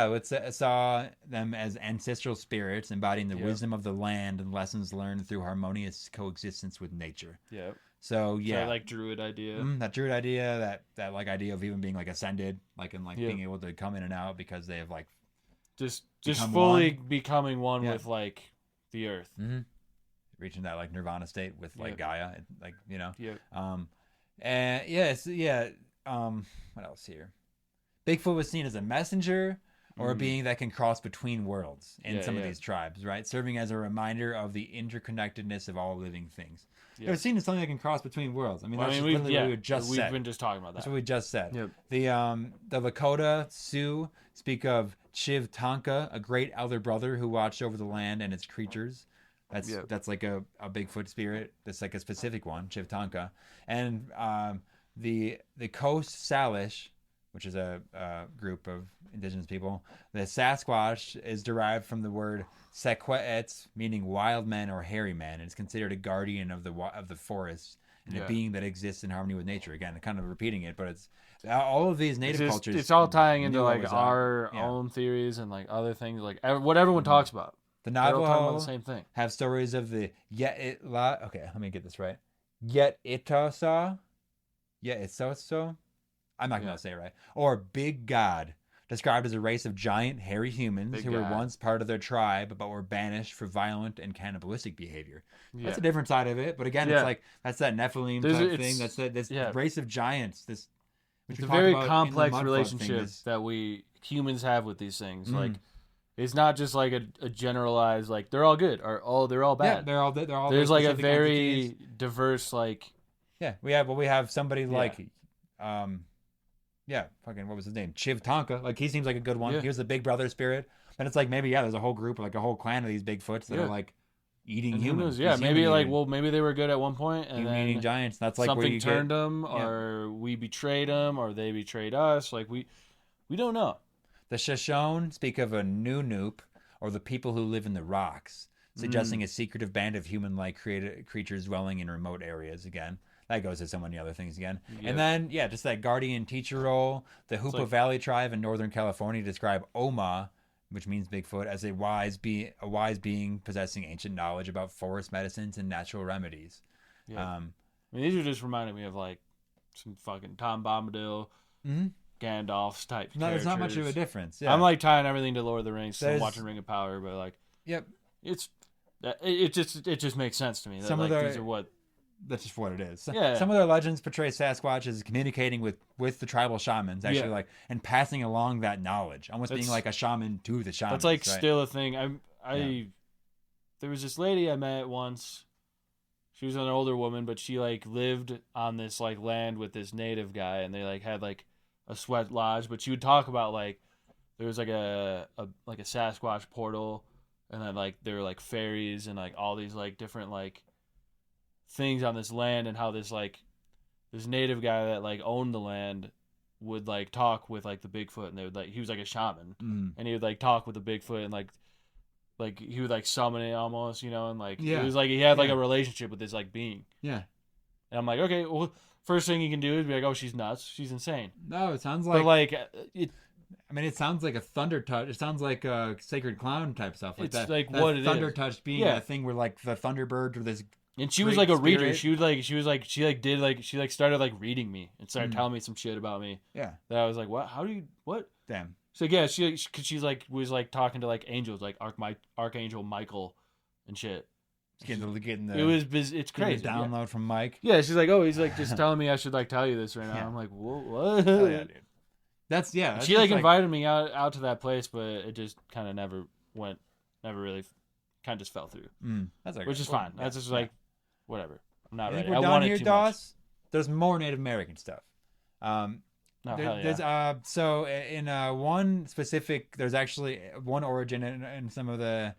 saw them as ancestral spirits embodying the wisdom of the land and lessons learned through harmonious coexistence with nature. Yeah. So that, like druid idea. That druid idea, that like idea of even being like ascended, like and like being able to come in and out because they have like just fully becoming one with like the earth. Reaching that like nirvana state with like Gaia, like what else here? Bigfoot was seen as a messenger or a being that can cross between worlds in some of these tribes, right? Serving as a reminder of the interconnectedness of all living things. It was seen as something that can cross between worlds. I mean, that's literally what we just said. We've been just talking about that. That's what we just said. Yep. The Lakota Sioux speak of Chiv Tonka, a great elder brother who watched over the land and its creatures. That's like a Bigfoot spirit. That's like a specific one, Chiv Tonka. And the Coast Salish, which is a group of indigenous people, the Sasquatch is derived from the word Sequetz, meaning wild man or hairy man, and is considered a guardian of the forest and a being that exists in harmony with nature. Again, kind of repeating it, but it's all of these native cultures. It's all tying into like our own theories and like other things, like what everyone talks about. The They're all talking about Navajo the same thing. have stories of the Yetitla. Okay, let me get this right. Yetitosa. Yetitoso. I'm not going to say it right. Or Big God, described as a race of giant, hairy humans who were once part of their tribe but were banished for violent and cannibalistic behavior. Yeah. That's a different side of it. But again, it's like, that's that Nephilim type thing. That's this race of giants. This, it's a very complex relationship that we humans have with these things. Like, it's not just like a generalized, like, they're all good or they're all bad. Yeah, they're all there's like a very diverse, like. Yeah, we have somebody like, fucking, what was his name? Chiv Tonka. Like, he seems like a good one. He was the big brother spirit. And it's like, maybe, there's a whole group, like a whole clan of these Bigfoots that are like eating humans. Yeah, maybe like, maybe they were good at one point and then eating giants. That's like something turned them, or we betrayed them, or they betrayed us. Like, we don't know. The Shoshone speak of a Nunup, or the people who live in the rocks, suggesting a secretive band of human-like creatures dwelling in remote areas again. That goes to so many other things again. Yep. And then, just that guardian teacher role. The Hoopa Valley tribe in Northern California describe Oma, which means Bigfoot, as a wise being possessing ancient knowledge about forest medicines and natural remedies. Yeah. I mean, these are just reminding me of like some fucking Tom Bombadil, Gandalf's type. No, there's not much of a difference. Yeah. I'm like tying everything to Lord of the Rings. So I'm watching Ring of Power, but like, it just makes sense to me. That, some like, of these are what. That's just what it is. Yeah. Some of their legends portray Sasquatch as communicating with the tribal shamans, actually, like, and passing along that knowledge, almost being like a shaman to the shaman. That's like still a thing. There was this lady I met once. She was an older woman, but she like lived on this like land with this native guy, and they like had like a sweat lodge. But she would talk about like there was like a Sasquatch portal, and then like there were like fairies and like all these like different like things on this land, and how this native guy that like owned the land would like talk with like the Bigfoot, and they would like, he was like a shaman, and he would like talk with the Bigfoot, and like he would like summon it almost, and like it was like he had like a relationship with this like being. Yeah. And I'm like, okay, well, first thing you can do is be like, oh, she's nuts, she's insane. No, it sounds like, but like it sounds like a thunder touch. It sounds like a sacred clown type stuff. Like it's that, like that what it thunder is. touch being a thing where like the Thunderbird or this. And she was like a reader. She started like reading me and started telling me some shit about me. Yeah. That I was like, what? How do you, what? Damn. So yeah, she's like, was like talking to like angels, like Archangel Michael and shit. Getting the, it was busy. It's crazy. Download from Mike. Yeah. She's like, oh, he's like just telling me I should like tell you this right now. Yeah. I'm like, what? Oh, yeah, dude. That's she like invited me out to that place, but it just kind of never really kind of just fell through. That's okay. Which is fine. That's just like, whatever. I'm not ready. We're down here, Doss. There's more Native American stuff. So in one specific, there's actually one origin in some of the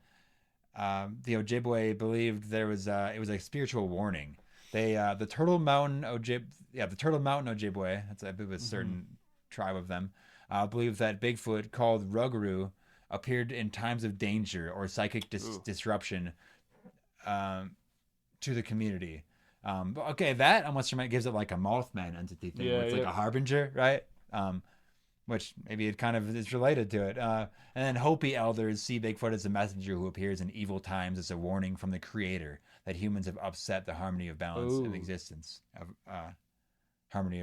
Ojibwe believed there was it was a spiritual warning. They the Turtle Mountain Ojibwe, that's a certain tribe of them, believed that Bigfoot, called Ruguru, appeared in times of danger or psychic disruption to the community. Okay, that almost gives it like a Mothman entity thing. Yeah, where it's like a harbinger, right? Which maybe it kind of is related to it. And then Hopi elders see Bigfoot as a messenger who appears in evil times as a warning from the Creator that humans have upset the harmony of balance of existence. The balance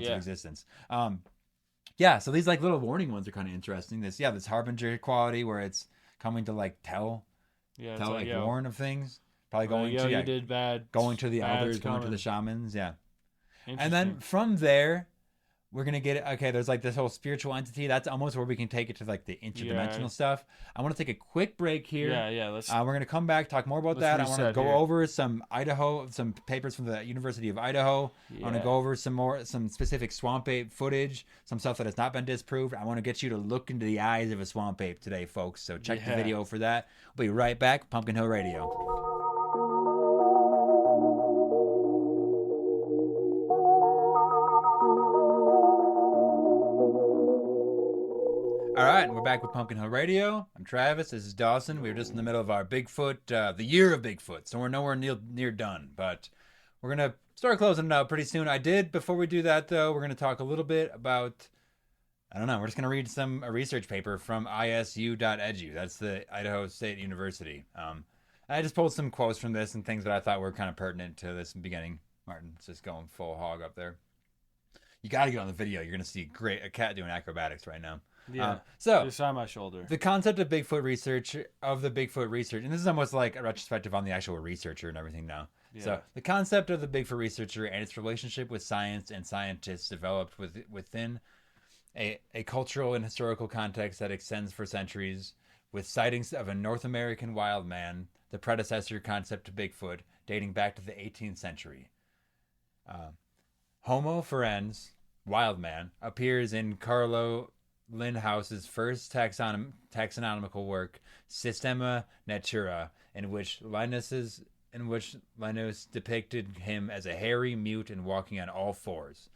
of existence. So these like little warning ones are kind of interesting. This harbinger quality where it's coming to like tell warn of things. Probably going to you did bad. Going to the elders, going to the shamans, and then from there, we're gonna get it. Okay, there's like this whole spiritual entity. That's almost where we can take it to like the interdimensional stuff. I want to take a quick break here. Let's. We're gonna come back, talk more about that. I want to go over some papers from the University of Idaho. I want to go over some specific swamp ape footage, some stuff that has not been disproved. I want to get you to look into the eyes of a swamp ape today, folks. So check the video for that. We'll be right back. Pumpkin Hill Radio. All right, and we're back with Pumpkin Hill Radio. I'm Travis. This is Dawson. We were just in the middle of our Bigfoot, the Year of Bigfoot, so we're nowhere near done. But we're going to start closing it out pretty soon. Before we do that, though, we're going to talk a little bit about I don't know. We're just going to read a research paper from isu.edu. That's the Idaho State University. I just pulled some quotes from this and things that I thought were kind of pertinent to this beginning. Martin's just going full hog up there. You got to get on the video. You're going to see a cat doing acrobatics right now. Yeah. So just on my shoulder. The concept of Bigfoot research, and this is almost like a retrospective on the actual researcher and everything now. Yeah. So the concept of the Bigfoot researcher and its relationship with science and scientists developed within a cultural and historical context that extends for centuries, with sightings of a North American wild man, the predecessor concept to Bigfoot, dating back to the 18th century. Homo forense, wild man, appears in Carlo Linhouse's first taxonomical work, Systema Natura, in which Linus depicted him as a hairy mute and walking on all fours.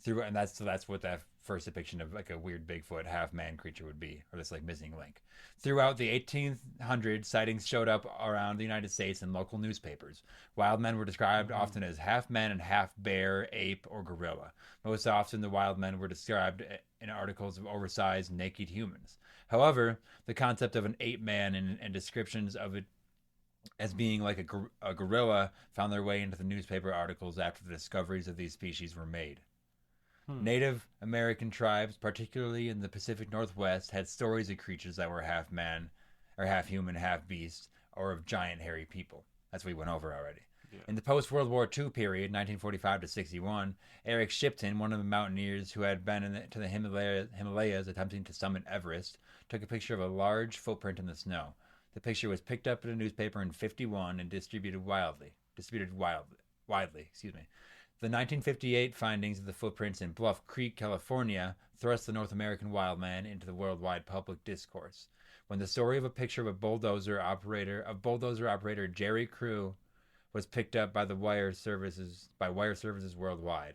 That's what that first depiction of like a weird Bigfoot half man creature would be, or this like missing link. Throughout the 1800s, sightings showed up around the United States in local newspapers. Wild men were described often as half man and half bear, ape, or gorilla. Most often, the wild men were described in articles of oversized, naked humans. However, the concept of an ape man and descriptions of it as being like a gorilla found their way into the newspaper articles after the discoveries of these species were made. Native American tribes, particularly in the Pacific Northwest, had stories of creatures that were half man, or half human, half beast, or of giant hairy people. That's what we went over already. Yeah. In the post-World War II period, 1945 to 61, Eric Shipton, one of the mountaineers who had been to the Himalayas attempting to summit Everest, took a picture of a large footprint in the snow. The picture was picked up in a newspaper in 1951 and distributed widely. The 1958 findings of the footprints in Bluff Creek, California, thrust the North American wild man into the worldwide public discourse. When the story of a picture of bulldozer operator Jerry Crew was picked up by wire services worldwide,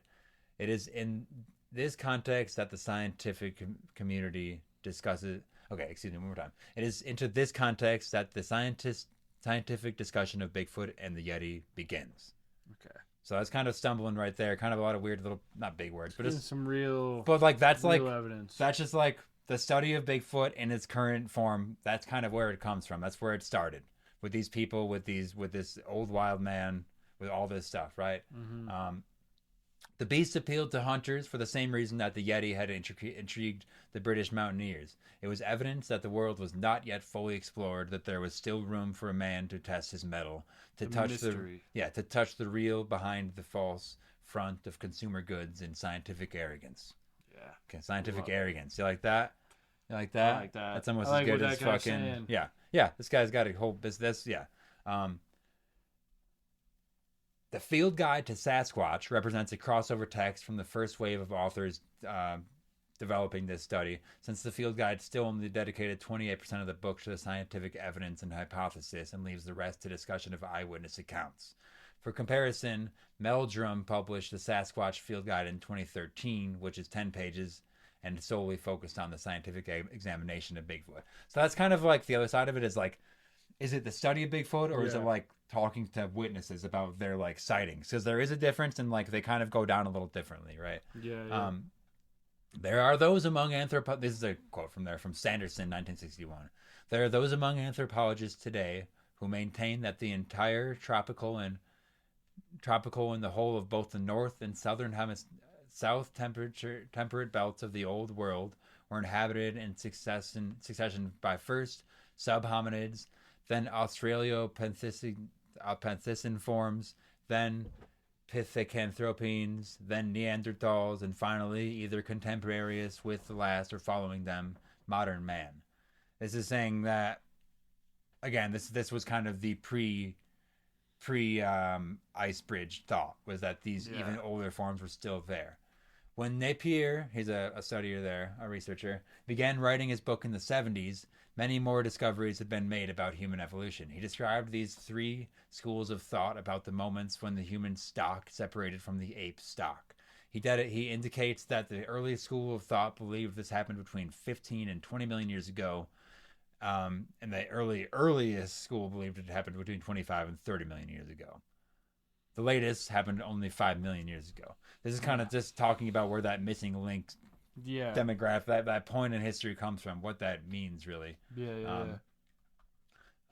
it is in this context that the scientific community discusses. Okay, excuse me, one more time. It is into this context that the scientific discussion of Bigfoot and the Yeti begins. Okay. So that's kind of stumbling right there. Kind of a lot of weird little, not big words, but it's some real. But like that's real like evidence. That's just like the study of Bigfoot in its current form. That's kind of where it comes from. That's where it started with these people, with this old wild man, with all this stuff, right? Mm-hmm. The beast appealed to hunters for the same reason that the Yeti had intrigued the British mountaineers. It was evidence that the world was not yet fully explored, that there was still room for a man to test his mettle, to touch the real behind the false front of consumer goods and scientific arrogance. Yeah. Okay, scientific arrogance. You like that? You like that? I like that. That's almost as good as fucking. Saying. Yeah. Yeah. This guy's got a whole business. Yeah. The Field Guide to Sasquatch represents a crossover text from the first wave of authors developing this study, since the Field Guide still only dedicated 28% of the book to the scientific evidence and hypothesis and leaves the rest to discussion of eyewitness accounts. For comparison, Meldrum published the Sasquatch Field Guide in 2013, which is 10 pages and solely focused on the scientific examination of Bigfoot. So that's kind of like the other side of it is like, is it the study of Bigfoot or is it like talking to witnesses about their like sightings? Because there is a difference and like they kind of go down a little differently, right? Yeah. There are those among this is a quote from Sanderson, 1961. There are those among anthropologists today who maintain that the entire tropical and the whole of both the north and south temperate belts of the old world were inhabited in succession by first subhominids, then Australopithecine forms, then Pithecanthropines, then Neanderthals, and finally, either contemporaneous with the last or following them, modern man. This is saying that, again, this was kind of the pre ice bridge thought, was that these even older forms were still there. When Napier, he's a studier there, a researcher, began writing his book in the 70s, many more discoveries had been made about human evolution. He described these three schools of thought about the moments when the human stock separated from the ape stock. He indicates that the earliest school of thought believed this happened between 15 and 20 million years ago, and the earliest school believed it happened between 25 and 30 million years ago. The latest happened only 5 million years ago. This is kind of just talking about where that missing link demographic, that point in history comes from, what that means really. And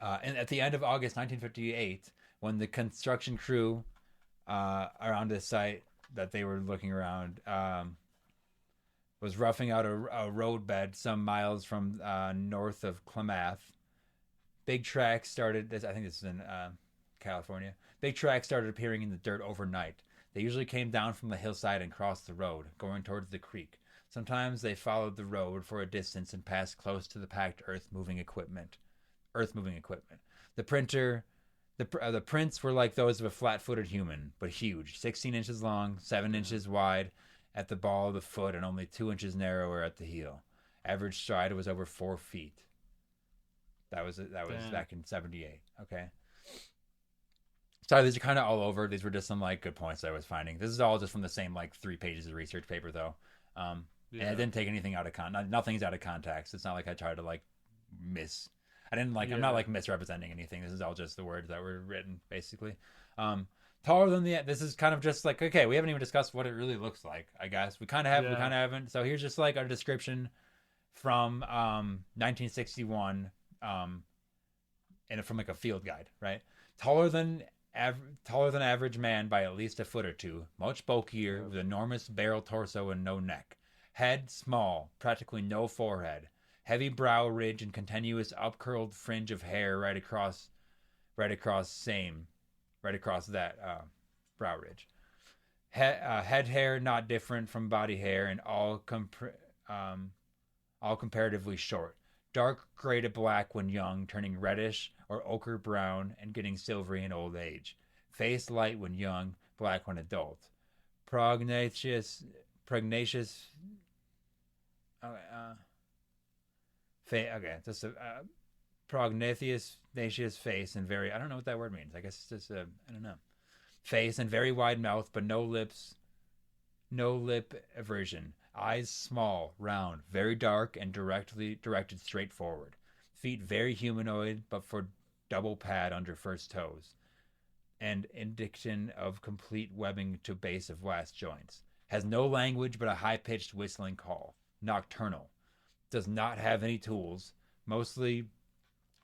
at the end of August 1958, when the construction crew around the site that they were looking around was roughing out a roadbed some miles from north of Klamath, big tracks started. I think this is in California. Big tracks started appearing in the dirt overnight. They usually came down from the hillside and crossed the road, going towards the creek. Sometimes they followed the road for a distance and passed close to the packed earth-moving equipment. The prints were like those of a flat-footed human, but huge, 16 inches long, 7 inches wide at the ball of the foot, and only 2 inches narrower at the heel. Average stride was over 4 feet. That was back in 78. Okay. Sorry, these are kind of all over. These were just some like good points that I was finding. This is all just from the same like 3 pages of research paper though. And I didn't take anything out of nothing's out of context. It's not like I tried to like I'm not like misrepresenting anything. This is all just the words that were written basically. Taller than this is kind of just like, okay, we haven't even discussed what it really looks like, I guess. We kind of have, we kind of haven't. So here's just like a description from 1961 and from like a field guide, right? Taller than average man by at least a foot or two, much bulkier, with enormous barrel torso and no neck. Head small, practically no forehead. Heavy brow ridge and continuous upcurled fringe of hair right across that brow ridge. Head hair not different from body hair, and all comparatively short. Dark gray to black when young, turning reddish or ochre brown and getting silvery in old age. Face light when young, black when adult. Prognathous prognathous face and very, I don't know what that word means. I guess it's just I don't know. Face and very wide mouth, but no lip aversion. Eyes small, round, very dark, and directed straight forward. Feet very humanoid, but for double pad under first toes. And indication of complete webbing to base of last joints. Has no language but a high-pitched whistling call. Nocturnal. Does not have any tools. Mostly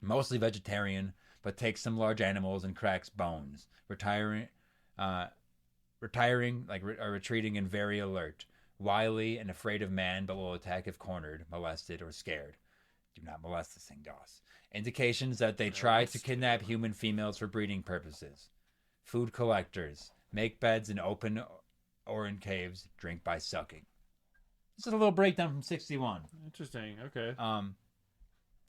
vegetarian, but takes some large animals and cracks bones. Retreating and very alert. Wily and afraid of man, but will attack if cornered, molested, or scared. Do not molest this thing, Doss. Indications that they try to kidnap human females for breeding purposes. Food collectors. Make beds in open or in caves. Drink by sucking. This is a little breakdown from 61. Interesting. Okay.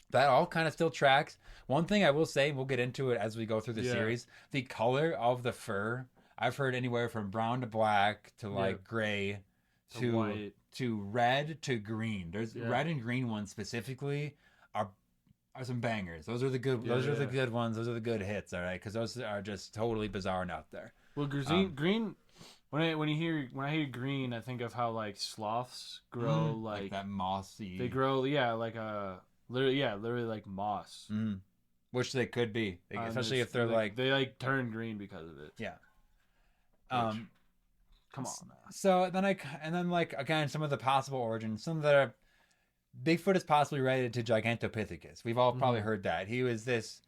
That all kind of still tracks. One thing I will say, we'll get into it as we go through the series. The color of the fur, I've heard anywhere from brown to black to like gray to red to green. There's red and green ones specifically are some bangers. Those are the good. Those are the good ones. Those are the good hits. All right, because those are just totally bizarre and out there. Well, green. When I hear green, I think of how like sloths grow like that mossy. They grow like literally like moss. Which they could be, especially if they're like they like turn green because of it. Yeah. Come on, man. So then like again, some of the possible origins, some that are Bigfoot is possibly related to Gigantopithecus. We've all probably heard that. He was this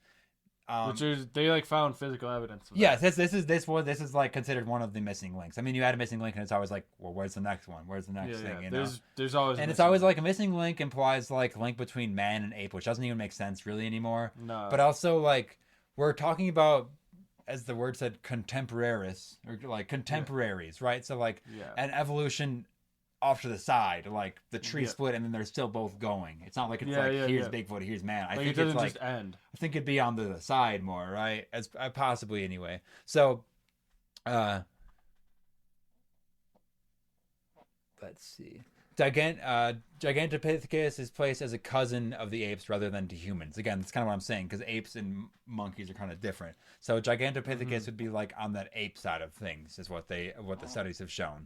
they like found physical evidence of yes, this is like considered one of the missing links. I mean, you add a missing link and it's always like, well, where's the next one? Where's the next thing? You know? There's always and it's always like a missing link implies like link between man and ape, which doesn't even make sense really anymore. No. But also like we're talking about, as the word said, contemporaries or like contemporaries, right? So like an evolution off to the side, like the tree split and then they're still both going. It's not like it's here's Bigfoot, here's man. I think it's like, just end. I think it'd be on the side more, right? As possibly anyway. So, let's see. Gigantopithecus is placed as a cousin of the apes rather than to humans. Again, that's kind of what I'm saying, because apes and monkeys are kind of different. So Gigantopithecus would be like on that ape side of things, is what the studies have shown.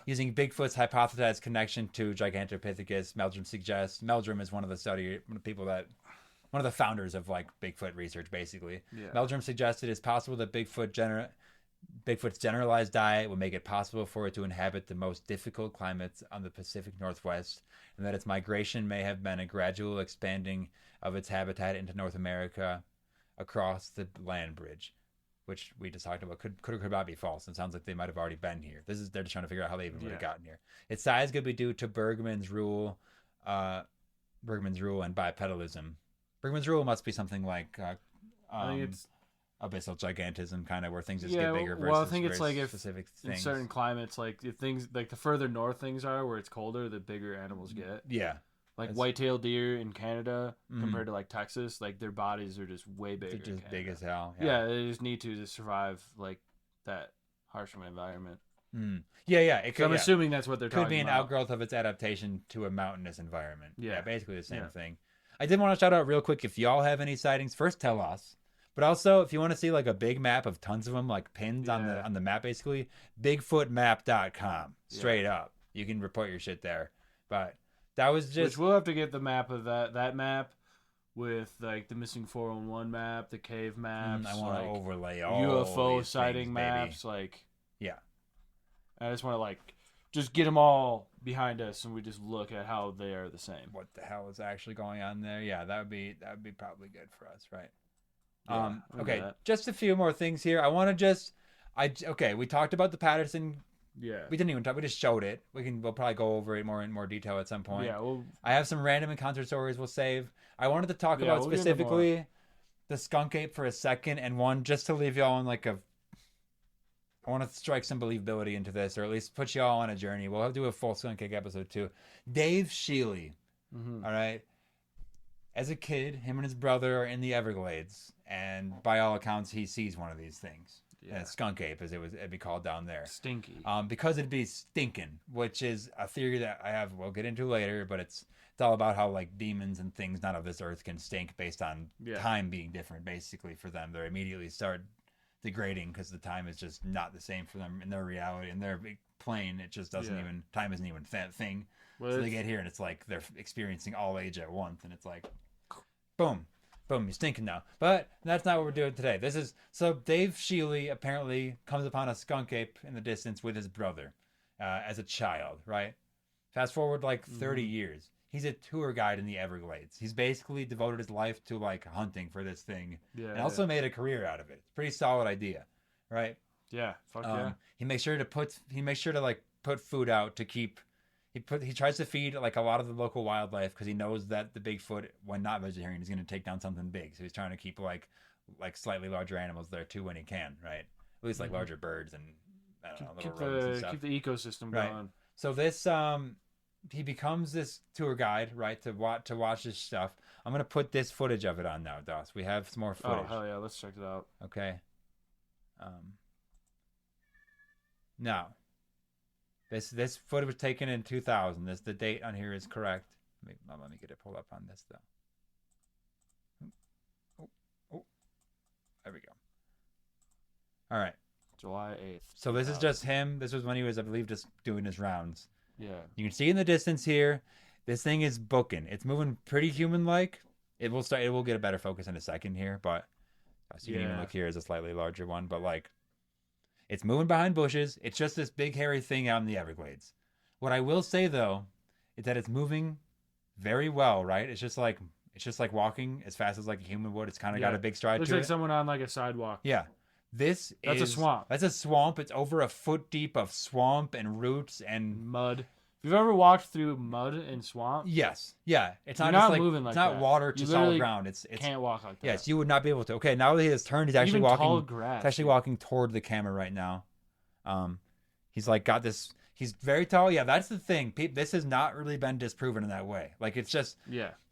Using Bigfoot's hypothesized connection to Gigantopithecus, Meldrum is one of the founders of like Bigfoot research, basically. Meldrum suggested it's possible that Bigfoot Bigfoot's generalized diet will make it possible for it to inhabit the most difficult climates on the Pacific Northwest, and that its migration may have been a gradual expanding of its habitat into North America across the land bridge, which we just talked about could or could not be false. It sounds like they might have already been here. They're just trying to figure out how they even would have gotten here. Its size could be due to Bergman's rule and bipedalism. Bergman's rule must be something like I think it's abyssal gigantism, kind of where things just get bigger. Well, I think it's like if specific in things. certain climates, like if things like the further north things are, where it's colder, the bigger animals get. Yeah, like white-tailed deer in Canada compared to like Texas, like their bodies are just way bigger. They're just big as hell. Yeah, they just need to survive like that harsh of an environment. Yeah. It could, I'm assuming that's what they're talking about. Could be an outgrowth of its adaptation to a mountainous environment. Yeah, basically the same thing. I did want to shout out real quick, if y'all have any sightings, first tell us. But also, if you want to see like a big map of tons of them, like pins on the map, basically, bigfootmap.com, straight up. You can report your shit there. But that was just... Which we'll have to get the map of that map with like the missing 411 map, the cave maps. I want to like, overlay all UFO these sighting things, maps. baby. Like, yeah. I just want to like just get them all behind us, and we just look at how they are the same. What the hell is actually going on there? Yeah, that would be probably good for us, right? Yeah, okay, just a few more things here. I want to we talked about the Patterson. Yeah. We didn't even talk. We just showed it. We'll probably go over it in more detail at some point. Yeah. I have some random encounter stories we'll save. I wanted to talk about specifically the skunk ape for a second, and one just to leave y'all on like I want to strike some believability into this, or at least put y'all on a journey. We'll do a full skunk ape episode too. Dave Shealy. All right. As a kid, him and his brother are in the Everglades, and by all accounts, he sees one of these things. Yeah. Skunk ape, as it'd be called down there. Stinky. Because it'd be stinking, which is a theory that I have. We'll get into later, but it's all about how like demons and things not of this earth can stink based on time being different. Basically, for them, they immediately start degrading because the time is just not the same for them in their reality, in their plane. It just doesn't even time isn't even that thing. Well, so they get here and it's like they're experiencing all age at once, and it's like, boom, you're stinking now. But that's not what we're doing today. So Dave Shealy apparently comes upon a skunk ape in the distance with his brother as a child, right? Fast forward like 30 years. He's a tour guide in the Everglades. He's basically devoted his life to like hunting for this thing, and also made a career out of it. It's a pretty solid idea, right? Yeah, fuck yeah. He makes sure to like put food out to keep. He tries to feed like a lot of the local wildlife because he knows that the Bigfoot, when not vegetarian, is going to take down something big. So he's trying to keep like slightly larger animals there too when he can, right? At least like larger birds and I don't know, little rodents and stuff. Keep the ecosystem going. So this he becomes this tour guide, right, to watch this stuff. I'm gonna put this footage of it on now, Doss. We have some more footage. Oh hell yeah, let's check it out. Okay. Now. This footage was taken in 2000. The date on here is correct. Let me get it pulled up on this though. Oh, there we go. All right. July 8th. So this is just him. This was when he was, I believe, just doing his rounds. Yeah. You can see in the distance here, this thing is booking. It's moving pretty human-like. It will get a better focus in a second here, but so you can even look here as a slightly larger one, but like. It's moving behind bushes. It's just this big hairy thing out in the Everglades. What I will say though, is that it's moving very well, right? It's just like walking as fast as like a human would. It's kind of got a big stride Looks to like it. someone on like a sidewalk. Yeah. That's a swamp. That's a swamp. It's over a foot deep of swamp and roots and mud. If you've ever walked through mud and swamp, yes, yeah, it's not just like moving like it's not that. water to solid ground. It's can't walk like that. Yes, you would not be able to. Okay, now that he has turned, he's actually Even walking. Tall grass, he's actually walking toward the camera right now. He's like got this. He's very tall. Yeah, that's the thing. This has not really been disproven in that way. Like it's just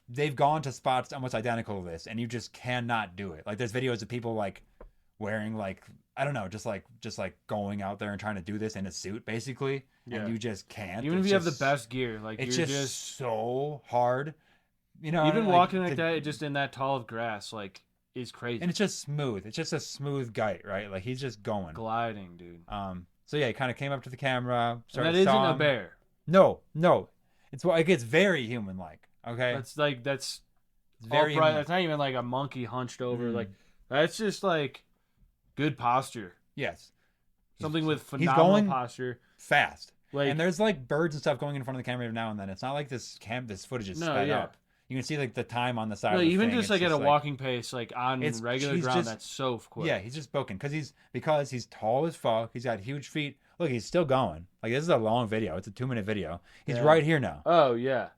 they've gone to spots almost identical to this, and you just cannot do it. Like there's videos of people like wearing like I don't know, just like going out there and trying to do this in a suit, basically, and you just can't. Even if you have the best gear, like it's you're just so hard. You know, even walking like that, just in that tall of grass, like is crazy. And it's just smooth. It's just a smooth gait, right? Like he's just going, gliding, dude. So yeah, he kind of came up to the camera. And that isn't a bear. No, it's like it's very human-like. Okay, that's very. That's not even like a monkey hunched over. Like that's just like good posture. Yes, Something with he's phenomenal going posture. fast. Like, And there's like birds and stuff going in front of the camera every now and then. It's not like this footage is sped up. You can see like the time on the side. No, of the even thing. just like at a walking pace, like on regular ground, that's so quick. Yeah, he's just booking because he's tall as fuck. He's got huge feet. Look, he's still going. Like this is a long video. It's a 2-minute video. He's right here now. Oh yeah.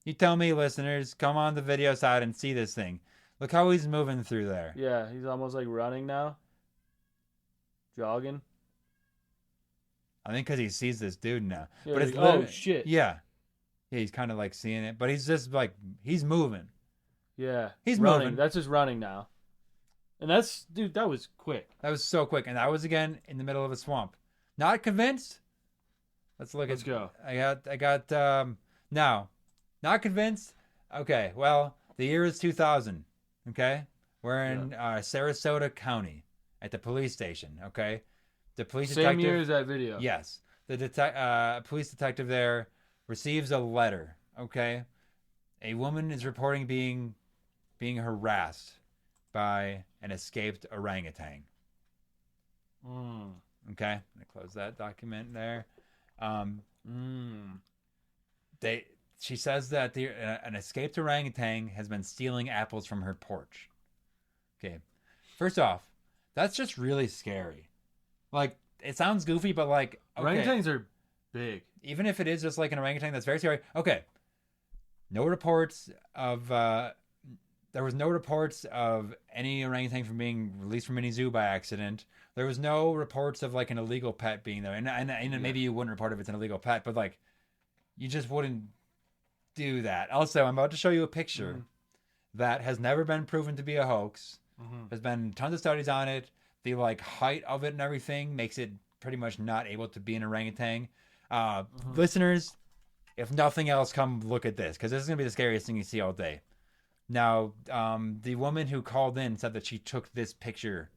You tell me, listeners, come on the video side and see this thing. Look how he's moving through there. Yeah, he's almost like running now. Jogging. I think because he sees this dude now. Yeah, but it's like, oh shit. Yeah. Yeah, he's kind of like seeing it, but he's just like he's moving. Yeah, he's running. moving. That's just running now. And that's, dude, that was quick. That was so quick, and that was again in the middle of a swamp. Not convinced. Let's go. I got now. Not convinced. Okay, well, the year is 2000. Okay, we're in Sarasota County at the police station. Okay, the police detective. Same year as that video. Yes, the police detective there receives a letter. Okay, a woman is reporting being harassed by an escaped orangutan. Okay, I'm gonna close that document there. She says that an escaped orangutan has been stealing apples from her porch. Okay, first off, that's just really scary. Like, it sounds goofy, but like, okay, orangutans are big. Even if it is just like an orangutan, that's very scary. Okay, no reports of. There was no reports of any orangutan from being released from any zoo by accident. There was no reports of like an illegal pet being there, and maybe you wouldn't report if it's an illegal pet, but like, you just wouldn't do that. Also, I'm about to show you a picture that has never been proven to be a hoax. There's been tons of studies on it. The like height of it and everything makes it pretty much not able to be an orangutan. Listeners, if nothing else, come look at this, because this is gonna be the scariest thing you see all day. Now, the woman who called in said that she took this picture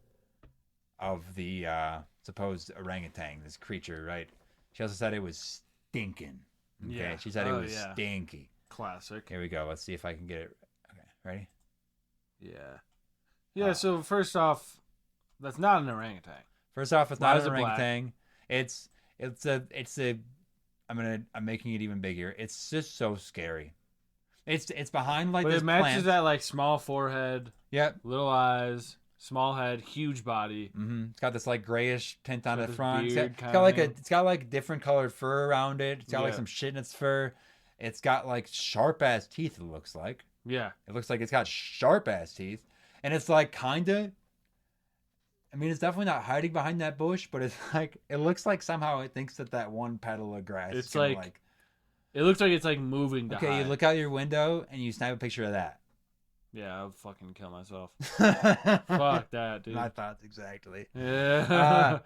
of the supposed orangutan, this creature, right? She also said it was stinking. Okay, Yeah. she said it was stinky. Classic. Here we go. Let's see if I can get it. Okay, ready? Yeah. Yeah, so first off, that's not an orangutan. First off, it's Why not is an it black? orangutan. It's a. I'm making it even bigger. It's just so scary. It's behind like But this it matches plant. that like small forehead, Yep. little eyes, small head, huge body. It's got this like grayish tint on got the this front. beard It's got like kinda. it's got like different colored fur around it. It's got like Yeah. some shit in its fur. It's got like sharp ass teeth. It looks like. Yeah. It looks like it's got sharp ass teeth, and it's like kinda. I mean, it's definitely not hiding behind that bush, but it's like it looks like somehow it thinks that one petal of grass. It's is gonna, like it looks like it's like moving to okay, hide. you look out your window and you snap a picture of that. Yeah, I'll fucking kill myself. Fuck that, dude. My thoughts exactly. Yeah.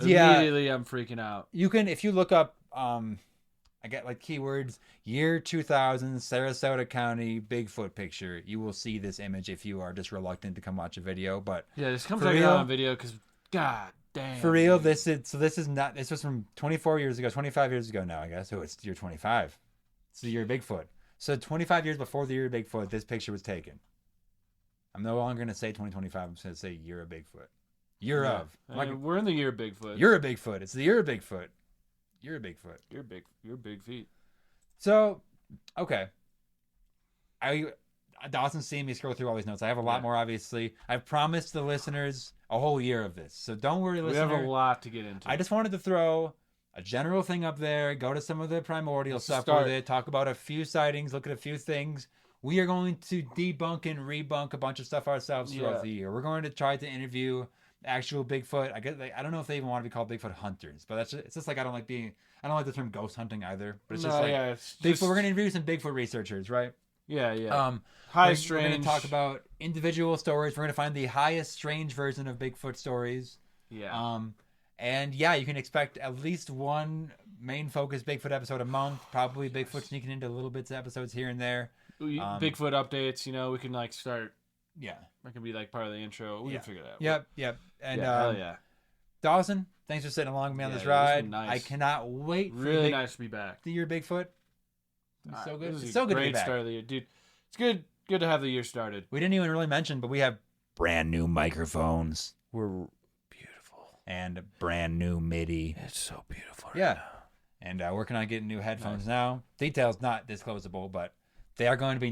Yeah, Immediately I'm freaking out. you can if you look up I get like keywords year 2000 Sarasota County Bigfoot picture. You will see this image if you are just reluctant to come watch a video. But Yeah, just come For check it real? out on video because god damn. for real, dude. this was from 24 years ago, 25 years ago now, I guess. So it's year 25. It's the year of Bigfoot. So 25 years before the year of Bigfoot, this picture was taken. I'm no longer going to say 2025. I'm just going to say year of Bigfoot. Year Yeah. of. I mean, we're in the year of Bigfoot. Year of Bigfoot. It's the year of Bigfoot. Year of Bigfoot. You're big feet. So, okay. Dawson's seen me scroll through all these notes. I have a lot more, obviously. I've promised the listeners a whole year of this. So don't worry, We listener. have a lot to get into. I just wanted to throw a general thing up there, go to some of the primordial Let's stuff start. with it, talk about a few sightings, look at a few things. We are going to debunk and rebunk a bunch of stuff ourselves throughout the year. We're going to try to interview actual Bigfoot. I don't know if they even want to be called Bigfoot hunters, but it's just like I don't like the term ghost hunting either. But it's just like it's Bigfoot. just, We're going to interview some Bigfoot researchers, right? Yeah. We're strange. going to talk about individual stories. We're going to find the highest strange version of Bigfoot stories. Yeah. And yeah, you can expect at least one main focus Bigfoot episode a month. Probably Bigfoot sneaking into little bits of episodes here and there. Bigfoot updates. We can like start. Yeah. That can be like part of the intro. We can figure that out. Yep. And hell yeah. Dawson, thanks for sitting along with me on Yeah, this this has ride. been nice. I cannot wait for Really nice to be back. the year Bigfoot. It's so good. This is It's a so good to be great back. start of the year, dude. It's good to have the year started. We didn't even really mention, but we have brand new microphones We're beautiful. and a brand new MIDI. It's so beautiful. Yeah. And working on getting new headphones now. Details not disclosable, but they are going to be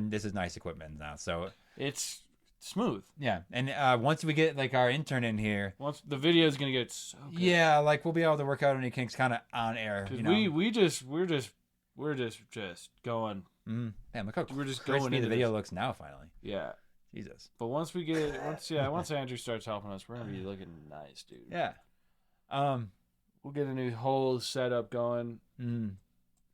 this is nice equipment now. So It's smooth. yeah. And once we get like our intern in here, Once the video is gonna get so good. yeah, like we'll be able to work out any kinks kind of on air. 'Cause You know? we're just going. Mm-hmm. Man, look how We're just crispy going the into video this. looks now. Finally, Yeah. Jesus. But once Andrew starts helping us, we're gonna be looking nice, dude. Yeah. We'll get a new whole setup going. Mm,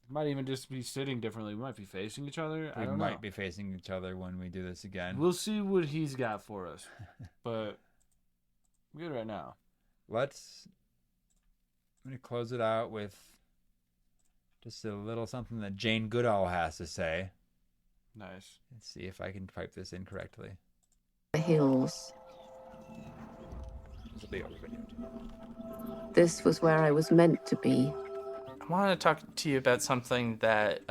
Might even just be sitting differently. We might be facing each other. I we don't might know. be facing each other when we do this again. We'll see what he's got for us. But we're good right now. I'm gonna close it out with just a little something that Jane Goodall has to say. Nice. Let's see if I can type this in correctly. The hills. This will be over video. This was where I was meant to be. I want to talk to you about something that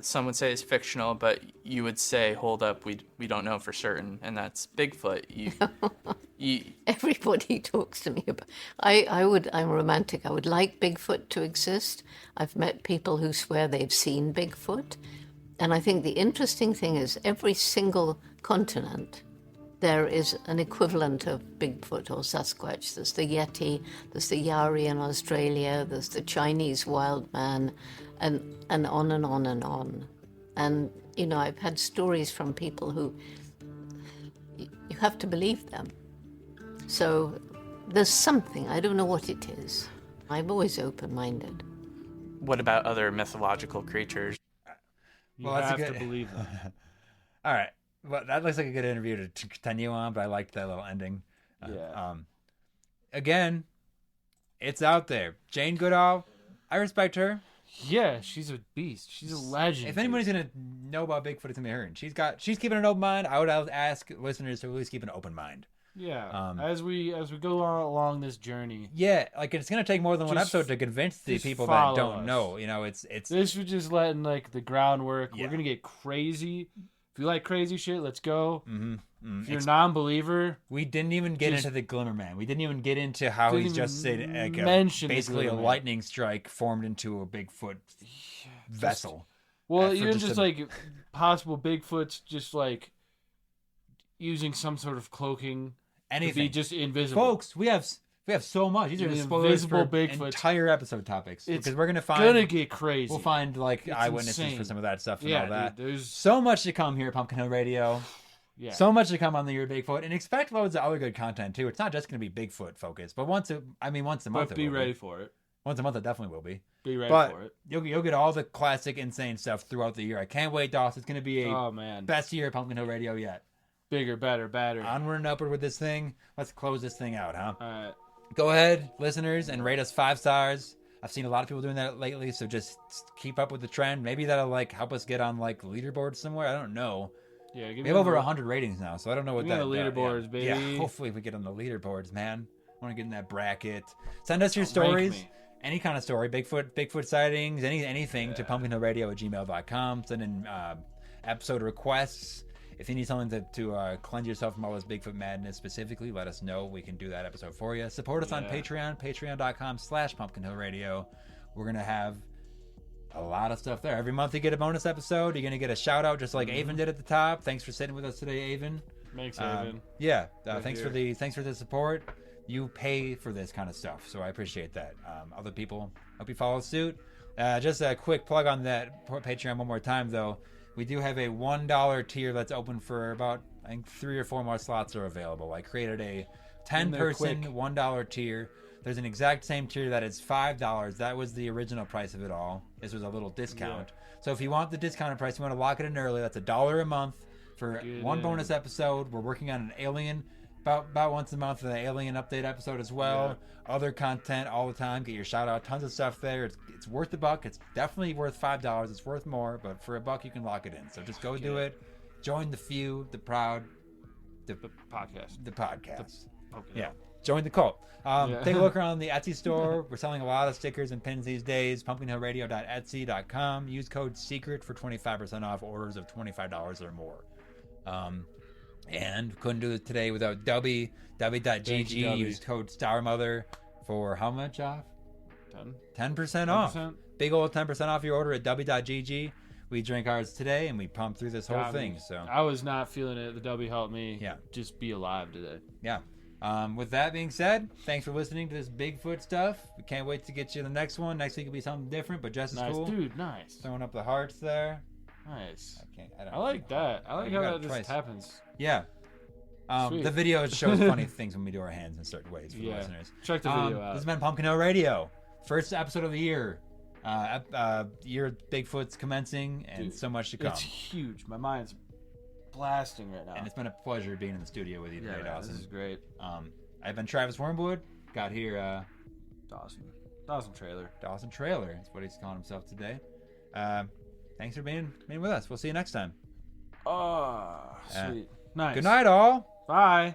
some would say is fictional, but you would say, hold up, we don't know for certain, and that's Bigfoot. You Everybody talks to me about. I'm romantic. I would like Bigfoot to exist. I've met people who swear they've seen Bigfoot. And I think the interesting thing is every single continent, there is an equivalent of Bigfoot or Sasquatch. There's the Yeti, there's the Yari in Australia, there's the Chinese wild man, and on and on and on. And, you know, I've had stories from people who, you have to believe them. So there's something, I don't know what it is. I'm always open-minded. what about other mythological creatures? You Well, that's have a good- to believe them. All right. Well, that looks like a good interview to continue on, but I liked that little ending. Yeah. Again, it's out there. Jane Goodall, I respect her. Yeah, she's a beast. She's a legend. If anybody's gonna know about Bigfoot, it's gonna be her. And she's keeping an open mind. I would ask listeners to at least keep an open mind. Yeah. As we go along this journey. Yeah, like it's gonna take more than one Just- episode to convince the just people that follow don't us. know. You know, it's This was just letting like the groundwork. Yeah. We're gonna get crazy. If you like crazy shit, let's go. Mm-hmm. If you're a non-believer, we didn't even get Just- into the Glimmer Man. We didn't even get into how Didn't he's just even said like mention the basically a Glimmer Man. lightning strike formed into a Bigfoot vessel. well, for even just just a- like possible Bigfoot's just like using some sort of cloaking to Anything. be just invisible. Folks, we have so much. These are The the spoilers for invisible Bigfoots. entire episode topics It's because we're gonna find gonna get crazy. we'll find like It's eyewitnesses insane. for some of that stuff and Yeah, all that. dude, there's So much to come here at Pumpkin Hill Radio. yeah. So much to come on the Year of Bigfoot, and expect loads of other good content too. It's not just going to be Bigfoot focused, but once a month. but it be will ready for it. Once a month, it definitely will be. Be ready But for it. you'll get all the classic, insane stuff throughout the year. I can't wait, Doss. It's going to be a Oh man, best year at Pumpkin Hill Radio yet. bigger, better, badder. Onward and upward with this thing. Let's close this thing out, huh? All right. Go ahead, listeners, and rate us 5 stars. I've seen a lot of people doing that lately, so just keep up with the trend. Maybe that'll like help us get on like leaderboards somewhere. I don't know. Yeah, give We me have over the- 100 ratings now, so I don't know what Give me that the leaderboards, yeah. baby. Yeah, hopefully we get on the leaderboards, man. I want to get in that bracket. Send us your Rank stories, me. any kind of story, Bigfoot sightings, anything to pumpkinhillradio@gmail.com. Send in episode requests. If you need something to cleanse yourself from all this Bigfoot madness specifically, let us know. We can do that episode for you. Support us on Yeah. Patreon, patreon.com/pumpkinhillradio. We're going to have a lot of stuff there. Every month you get a bonus episode. You're going to get a shout out just like Avon did at the top. Thanks for sitting with us today, Avon. Makes Haven. Yeah, Right thanks here. for the support. You pay for this kind of stuff, so I appreciate that. Other people, hope you follow suit. Just a quick plug on that Patreon one more time, though. We do have a $1 tier that's open for about, I think, 3 or 4 more slots are available. I created a 10-person quick. $1 tier. There's an exact same tier that is $5. That was the original price of it all. This was a little discount. So if you want the discounted price, you want to lock it in early, that's $1 a month for Get one in. bonus episode. We're working on an alien about once a month, an alien update episode as well. Other content all the time. Get your shout out. Tons of stuff there. It's worth the buck. It's definitely worth $5. It's worth more, but for $1 you can lock it in. So just go do it. Join the few, the proud, the Podcast. podcast. Okay. Yeah. Join the cult. Yeah. Take a look around the Etsy store. We're selling a lot of stickers and pins these days. pumpkinhillradio.etsy.com. Use code SECRET for 25% off orders of $25 or more. And couldn't do it today without Dubby. Dubby.gg. Use code StarMother for how much off? 10% off. Big old 10% off your order at Dubby.gg. We drank ours today and we pumped through this whole thing. So I was not feeling it. The W helped me just be alive today. Yeah. With that being said, thanks for listening to this Bigfoot stuff. We can't wait to get you the next one. Next week will be something different, but just as cool. Dude, nice. Throwing up the hearts there. Nice. I like that. I like how that just happens. Yeah. The video shows funny things when we do our hands in certain ways for the listeners. Check the video out. This has been Pumpkin Hill Radio. First episode of the year. Year of Bigfoot's commencing, and so much to come. It's huge. My mind's blasting right now. And it's been a pleasure being in the studio with you today, Dawson. This is great. I've been Travis Wormwood. Got here Dawson Trailer. Dawson Trailer. That's what he's calling himself today. Thanks for being with us. We'll see you next time. Oh, sweet. Nice. Good night, all. Bye.